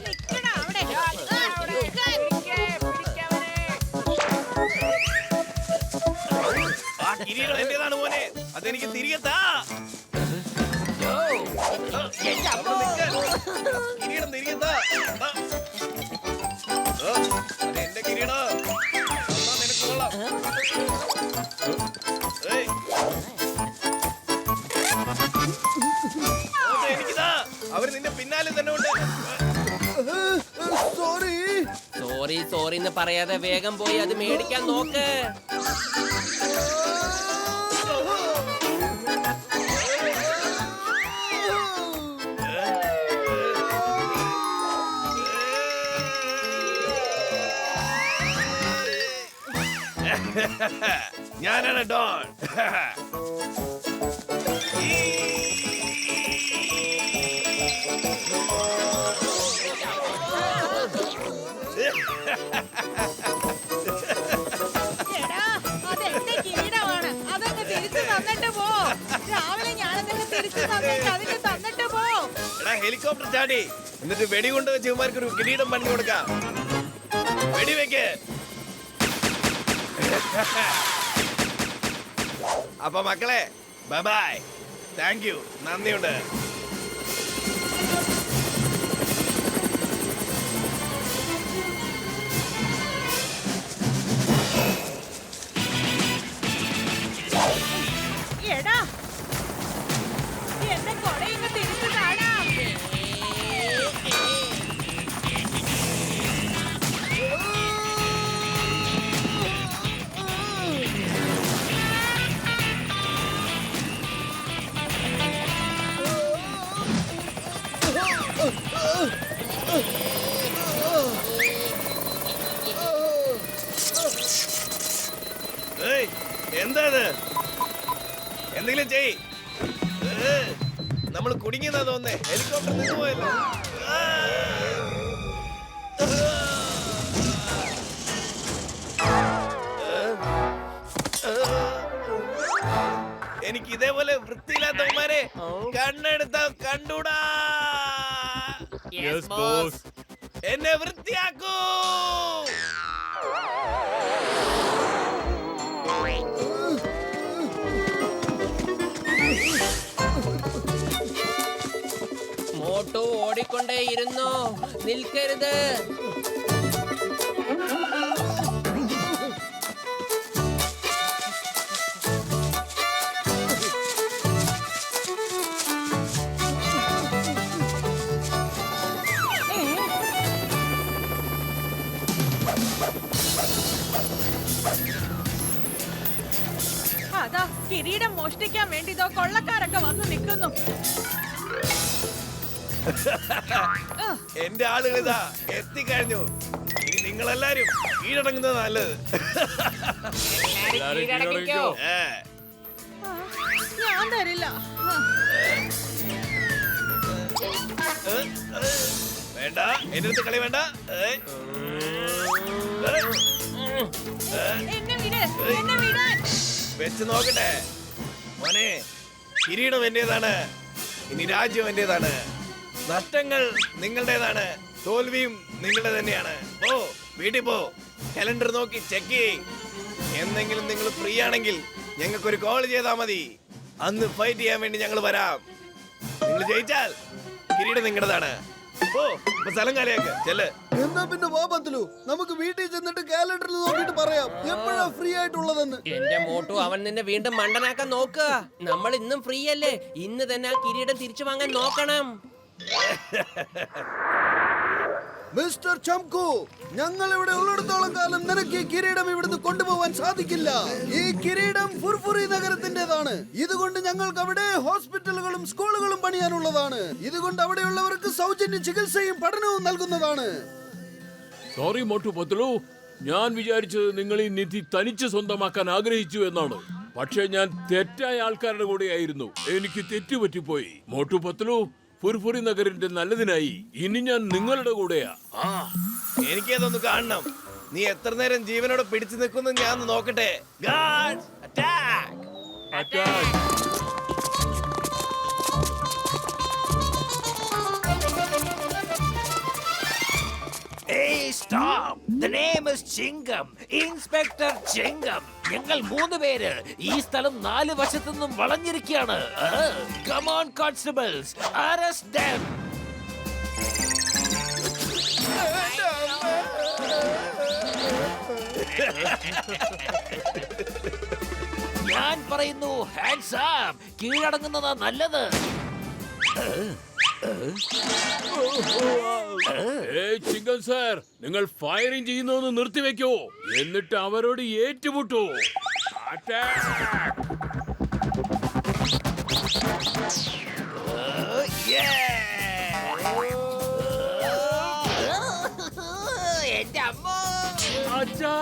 S7: നിക്കടാ അവിടെ.
S4: ആ കിരീടം എന്റേതാണ് മോനെ, അതെനിക്ക് തിരികെ താ. കിരീടം തിരികെ താ. അതെന്റെ കിരീടം. നിനക്ക് കൊള്ളാം. എനിക്കിതാ, അവര് നിന്റെ പിന്നാലെ തന്നെ ഉണ്ട്.
S5: സോറി.
S2: സോറി സോറി എന്ന് പറയാതെ വേഗം പോയി അത് മേടിക്കാൻ നോക്ക്.
S4: ഞാനാണ് ഡോൺ. ഹെലികോപ്റ്റർ ചാടി എന്നിട്ട് വെടികൊണ്ട് വെച്ച് ഇവന്മാർക്ക് ഒരു കിരീടം പണി കൊടുക്കാം. വെടിവെക്ക്. അപ്പൊ മക്കളെ ബൈ ബൈ. താങ്ക് യു, നന്ദിയുണ്ട്.
S7: എടാ എന്നെ കൊടയിങ്ങ് തിരിച്ചു കാണാം.
S4: ഏയ്, എന്താ ഇത്? എന്തെങ്കിലും ചെയ്. നമ്മൾ കുടുങ്ങിയെന്നാ തോന്നേ. ഹെലികോപ്റ്റർ നിന്ന് പോയല്ലോ. എനിക്ക് ഇതേപോലെ വൃത്തിയില്ലാത്തവന്മാരെ കണ്ണെടുത്ത കണ്ടൂടാ. എന്നെ വൃത്തിയാക്കൂ.
S2: മോട്ടു ഓടിക്കൊണ്ടേയിരുന്നു, നിൽക്കരുത്.
S7: അതാ കിരീടം മോഷ്ടിക്കാൻ വേണ്ടി ഇതോ കൊള്ളക്കാരൊക്കെ വന്ന് നിൽക്കുന്നു.
S4: എന്റെ ആളുകൾ ഇതാ എത്തിക്കഴിഞ്ഞു. ഇനി നിങ്ങളെല്ലാരും കീഴടങ്ങുന്നത് നല്ലത്. ഏ,
S7: ഞാൻ തരില്ല.
S4: വേണ്ട, എന്റെ അടുത്ത് കളി വേണ്ട.
S7: എന്നെ വിട്, എന്നെ വിടാൻ.
S4: വെച്ച് നോക്കട്ടെ മോനെ. കിരീടം എന്റേതാണ്, ഇനി രാജ്യം എന്റേതാണ്. നഷ്ടങ്ങൾ നിങ്ങളുടേതാണ്, തോൽവിയും നിങ്ങളുടെ തന്നെയാണ്. പോ, വീട്ടിൽ പോ. കലണ്ടർ നോക്കി ചെക്ക് ചെയ്യ്. എന്തെങ്കിലും നിങ്ങൾ ഫ്രീ ആണെങ്കിൽ ഞങ്ങൾക്കൊരു കോൾ ചെയ്താൽ മതി. അന്ന് ഫൈറ്റ് ചെയ്യാൻ വേണ്ടി ഞങ്ങൾ വരാം. നിങ്ങൾ ജയിച്ചാൽ കിരീടം നിങ്ങളുടേതാണ്. പോ, ഇപ്പൊ സ്ഥലം കാലിയാക്ക്. ചെല്ല്.
S5: എന്നാ പിന്നെ വാ പത്ലു, നമുക്ക് വീട്ടിൽ ചെന്നിട്ട് കാലണ്ടറിൽ നോക്കിയിട്ട് പറയാം എപ്പോഴാ ഫ്രീ ആയിട്ടുള്ളതെന്ന്.
S2: എന്റെ മോട്ടു, അവൻ നിന്നെ വീണ്ടും മണ്ടനാക്കാൻ നോക്കുക. നമ്മൾ ഇന്നും ഫ്രീ അല്ലേ? ഇന്ന് തന്നെ ആ കിരീടം തിരിച്ചു വാങ്ങാൻ നോക്കണം.
S5: മിസ്റ്റർ ചംകു, ഞങ്ങൾ ഇവിടെ ഉള്ളിടത്തോളം കാലം നിനക്ക് ഈ കിരീടം ഇവിടുന്ന് കൊണ്ടുപോകാൻ സാധിക്കില്ല. ഈ കിരീടം ഫുർഫുറി നഗരത്തിന്റേതാണ്. ഇതുകൊണ്ട് ഞങ്ങൾക്ക് അവിടെ ഹോസ്പിറ്റലുകളും സ്കൂളുകളും പണിയാനുള്ളതാണ്. ഇതുകൊണ്ട് അവിടെയുള്ളവർക്ക് സൗജന്യ ചികിത്സയും പഠനവും നൽകുന്നതാണ്.
S3: സോറി മോട്ടു പത്ലു, ഞാൻ വിചാരിച്ചത് നിങ്ങൾ ഈ നിധി തനിച്ച് സ്വന്തമാക്കാൻ ആഗ്രഹിച്ചു എന്നാണ്. പക്ഷേ ഞാൻ തെറ്റായ ആൾക്കാരുടെ കൂടെയായിരുന്നു. എനിക്ക് തെറ്റുപറ്റിപ്പോയി. മോട്ടു പത്ലു, ഫുർഫുറി നഗരിന്റെ നല്ലതിനായി ഇനി ഞാൻ നിങ്ങളുടെ കൂടെയാ.
S4: എനിക്കതൊന്ന് കാണണം. നീ എത്ര നേരം ജീവനോടെ പിടിച്ചു നിൽക്കുന്നു ഞാൻ നോക്കട്ടെ. Guards, attack!
S6: Hey, stop! The name is Chingam. Inspector Chingam. ഞങ്ങൾ 3 പേര് ഈ സ്ഥലം 4 വശത്തു നിന്നും വളഞ്ഞിരിക്കുകയാണ്. Come on, constables, arrest them. ഞാൻ പറയുന്നു ഹാൻഡ്സ് അപ്പ്. കീഴടങ്ങുന്നതാ നല്ലത്.
S3: ചിങ്കൻ സാർ, നിങ്ങൾ ഫയറിംഗ് ചെയ്യുന്നൊന്ന് നിർത്തിവെക്കോ, എന്നിട്ട് അവരോട് ഏറ്റുമുട്ടു.
S6: എന്റെ അമ്മ.
S3: അച്ഛാ!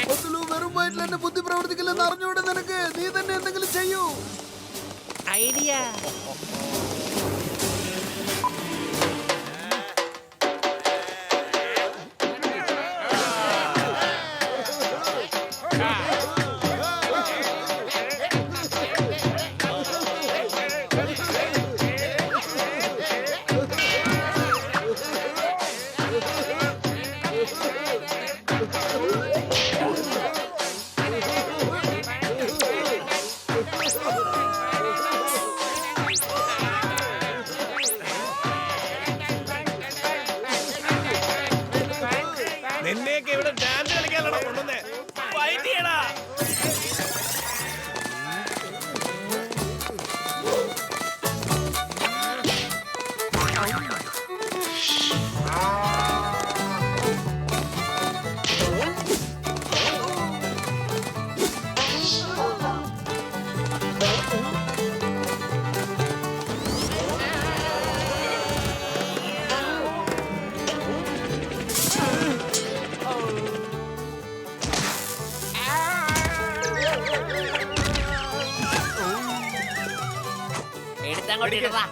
S5: ബത്തുലു, വെറും വയറ്റിൽ എന്റെ ബുദ്ധി പ്രവർത്തിക്കില്ലെന്ന് അറിഞ്ഞൂടെ നിനക്ക്? നീ തന്നെ എന്തെങ്കിലും ചെയ്യൂ.
S2: ഐഡിയ.
S4: നിന്നെയൊക്കെ ഇവിടെ ഡാൻസ് കളിക്കാനാണോ കൊണ്ടുവന്നേ? ഫൈറ്റ് ചെയ്യടാ.
S6: എടുത്തങ്ങോട്ട് ഇടറാ.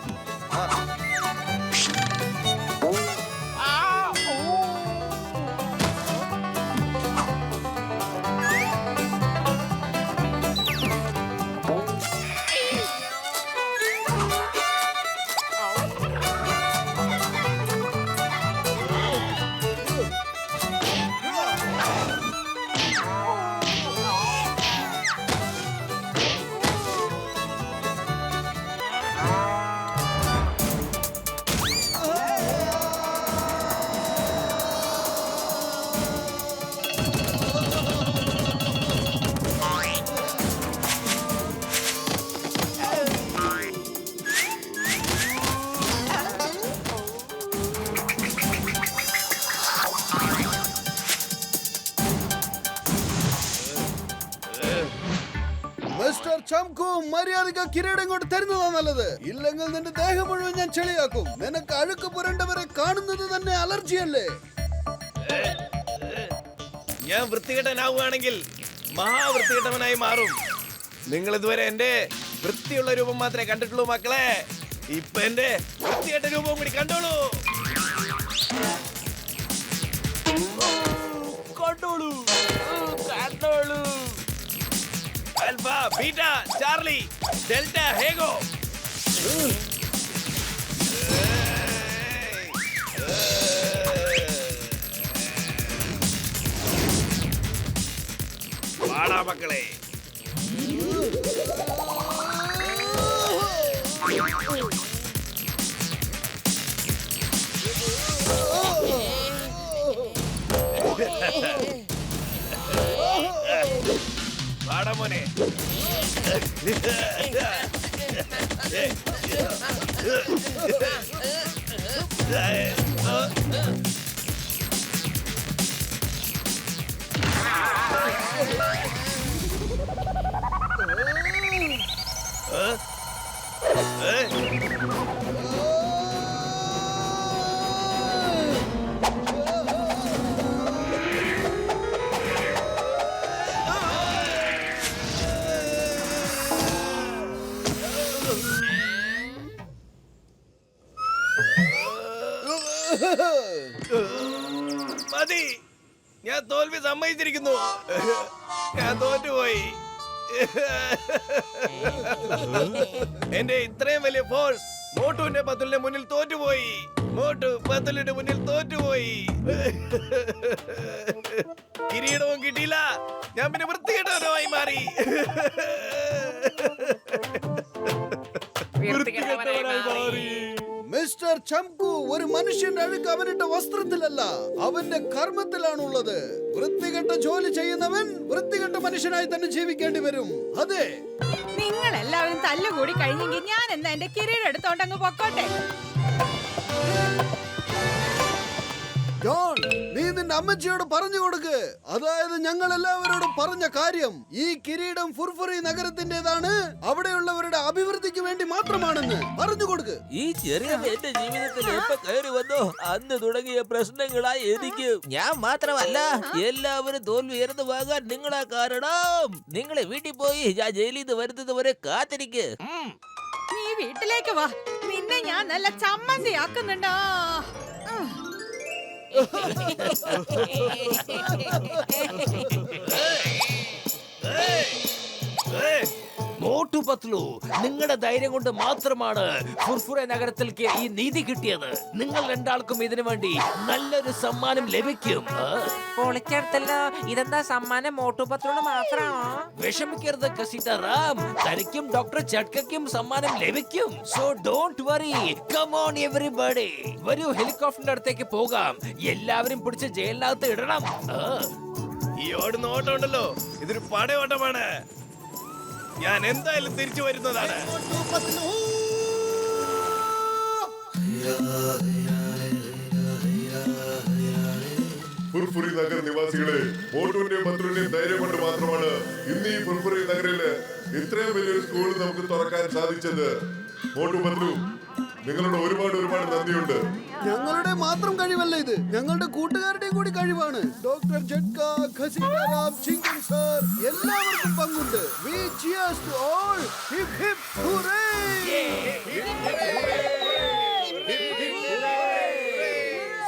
S5: മിസ്റ്റർ ചംകു, മര്യാദയ്ക്ക് കിരീടം കൊണ്ട് തരുന്നതാ നല്ലത്. ഇല്ലെങ്കിൽ നിന്റെ ദേഹം മുഴുവൻ ഞാൻ ചെളിയാക്കും. നിനക്ക് അഴുക്ക് പുരണ്ടവരെ കാണുന്നത് തന്നെ അലർജിയല്ലേ?
S4: ഞാൻ വൃത്തികെട്ടനാവുകയാണെങ്കിൽ മഹാവൃത്തികെട്ടവനായി മാറും. നിങ്ങൾ ഇതുവരെ എന്റെ വൃത്തിയുള്ള രൂപം മാത്രമേ കണ്ടിട്ടുള്ളൂ മക്കളെ. ഇപ്പൊ എന്റെ വൃത്തികെട്ട രൂപവും കൂടി കണ്ടോളൂ.
S6: കണ്ടോളൂ, കണ്ടോളൂ.
S4: ആൽഫ, ബീറ്റ, ചാർലി, ഡെൽറ്റ, ഹേഗോ. വാടാ മക്കളെ. വാടാ മോനെ. മതി, ഞാൻ തോൽവി സമ്മതിച്ചിരിക്കുന്നു. ഞാൻ തോറ്റുപോയി. എന്റെ ഇത്രയും വലിയ ഫോഴ്സ് മോട്ടുവിന്റെ പത്തുലിന്റെ മുന്നിൽ തോറ്റുപോയി. മോട്ടു പത്തുലിന്റെ മുന്നിൽ തോറ്റുപോയി. കിരീടവും കിട്ടിയില്ല. ഞാൻ പിന്നെ വൃത്തികെട്ടവനുമായി മാറി.
S5: മിസ്റ്റർ ചംകു, ഒരു മനുഷ്യന്റെ അഴുക്ക് അവന്റെ വസ്ത്രത്തിലല്ല, അവന്റെ കർമ്മത്തിലാണുള്ളത്. വൃത്തികെട്ട ജോലി ചെയ്യുന്നവൻ വൃത്തികെട്ട മനുഷ്യനായി തന്നെ ജീവിക്കേണ്ടി വരും. അതെ,
S7: നിങ്ങൾ നിങ്ങൾ എല്ലാവരും തല്ലുകൂടി കഴിഞ്ഞെങ്കിൽ ഞാൻ എന്നാ എന്റെ കിരീടം എടുത്തോണ്ടങ്ങ് പൊക്കോട്ടെ.
S5: ജോൺ, നീ നിന്റെ അമ്മച്ചിയോട് പറഞ്ഞു കൊടുക്ക്. അതായത് ഞങ്ങൾ എല്ലാവരോടും പറഞ്ഞ കാര്യം, ഈ കിരീടം ഫുർഫുറി നഗരത്തിന്റേതാണ്, അവിടെയുള്ളവരുടെ അഭിവൃദ്ധിക്ക് വേണ്ടി മാത്രമാണെന്ന് പറഞ്ഞു കൊടുക്ക്.
S8: ഈ ചെറിയ എന്റെ ജീവിതത്തിൽ എപ്പോ കയറി വന്നോ അന്ന് തുടങ്ങിയ പ്രശ്നങ്ങളായി എനിക്ക്. ഞാൻ മാത്രമല്ല, എല്ലാവരും തോൽവി ഉയർന്നു പോകാൻ നിങ്ങളാ കാരണം. നിങ്ങളെ വീട്ടിൽ പോയി ഞാൻ ജയിലിൽ നിന്ന് വരുന്നത് വരെ കാത്തിരിക്ക്.
S7: നീ വീട്ടിലേക്ക് വാ, നിന്നെ ഞാൻ നല്ല ചമ്മന്തിയാക്കുന്നുണ്ടോ.
S6: മോട്ടു പത്ലു, നിങ്ങളുടെ ധൈര്യം കൊണ്ട് മാത്രമാണ് ഫുർഫുറ നഗരത്തിലേക്ക് ഈ നീതി കിട്ടിയത്. നിങ്ങൾ രണ്ടാൾക്കും ഇതിനു വേണ്ടി നല്ലൊരു സമ്മാനം ലഭിക്കും.
S10: പൊളിച്ചെടുത്തല്ലോ. ഇതെന്താ സമ്മാനം മോട്ടുപത്രോട് മാത്രമാണോ?
S6: വിഷമിക്കരുത് കസിറ്ററാം, തനിക്കും ഡോക്ടർ ചട്കയ്ക്കും സമ്മാനം ലഭിക്കും. So don't worry. Come on everybody. വരൂ, ഹെലികോപ്റ്ററിന്റെ അടുത്തേക്ക് പോകാം. എല്ലാവരും പിടിച്ച് ജയിലിനകത്ത് ഇടണം.
S4: ഈ ഓടുന്ന ഓട്ടം ഉണ്ടല്ലോ, ഇതൊരു പടയോട്ടമാണ്. ഞാൻ എന്തായാലും തിരിച്ചു വരുന്നതാണ്.
S11: ഫുർഫുറി നഗർ നിവാസികളെ, മോട്ടുവിന്റെയും പത്രുവിന്റെയും ധൈര്യം കൊണ്ട് മാത്രമാണ് ഇന്ന് ഈ ഫുർഫുറി നഗറില് ഇത്രയും വലിയൊരു സ്കൂൾ നമുക്ക് തുറക്കാൻ സാധിച്ചത്. മോട്ടു പത്രു, നിങ്ങളുടെ ഒരുപാട് നന്ദിയുണ്ട്.
S5: ഞങ്ങളുടെ മാത്രം കഴിവല്ല ഇത്, ഞങ്ങളുടെ കൂട്ടുകാരുടെയും കൂടി കഴിവാണ്. ഡോക്ടർ ജഡ്ക, ഖസീറാം, ചിങ്കൻ സർ, എല്ലാവർക്കും പങ്കുണ്ട്. We cheers to all. Hip hip hooray!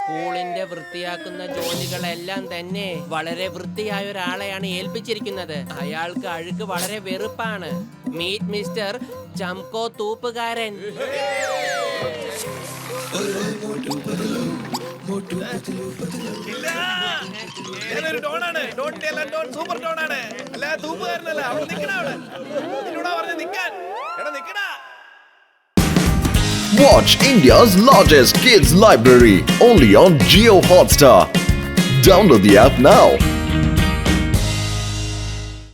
S2: സ്കൂളിന്റെ വൃത്തിയാക്കുന്ന ജോലികളെല്ലാം തന്നെ വളരെ വൃത്തിയായ ഒരാളെയാണ് ഏൽപ്പിച്ചിരിക്കുന്നത്. അയാൾക്ക് അഴുക്ക് വളരെ വെറുപ്പാണ്. മീറ്റ് മിസ്റ്റർ ചംകോ തൂപ്പുകാരൻ.
S4: ഇല്ല, ഞാനൊരു ഡോണാണ്. Don tell and don super ഡോണാണ്. അല്ല, തൂപ്പുകാരനല്ല. അവിടെ നിക്കണ, അവിടെ നിന്നോടാ പറഞ്ഞ നിക്കാൻ. എടാ നിക്കടാ.
S1: Watch India's largest kids library only on Jio Hotstar. Download the app now.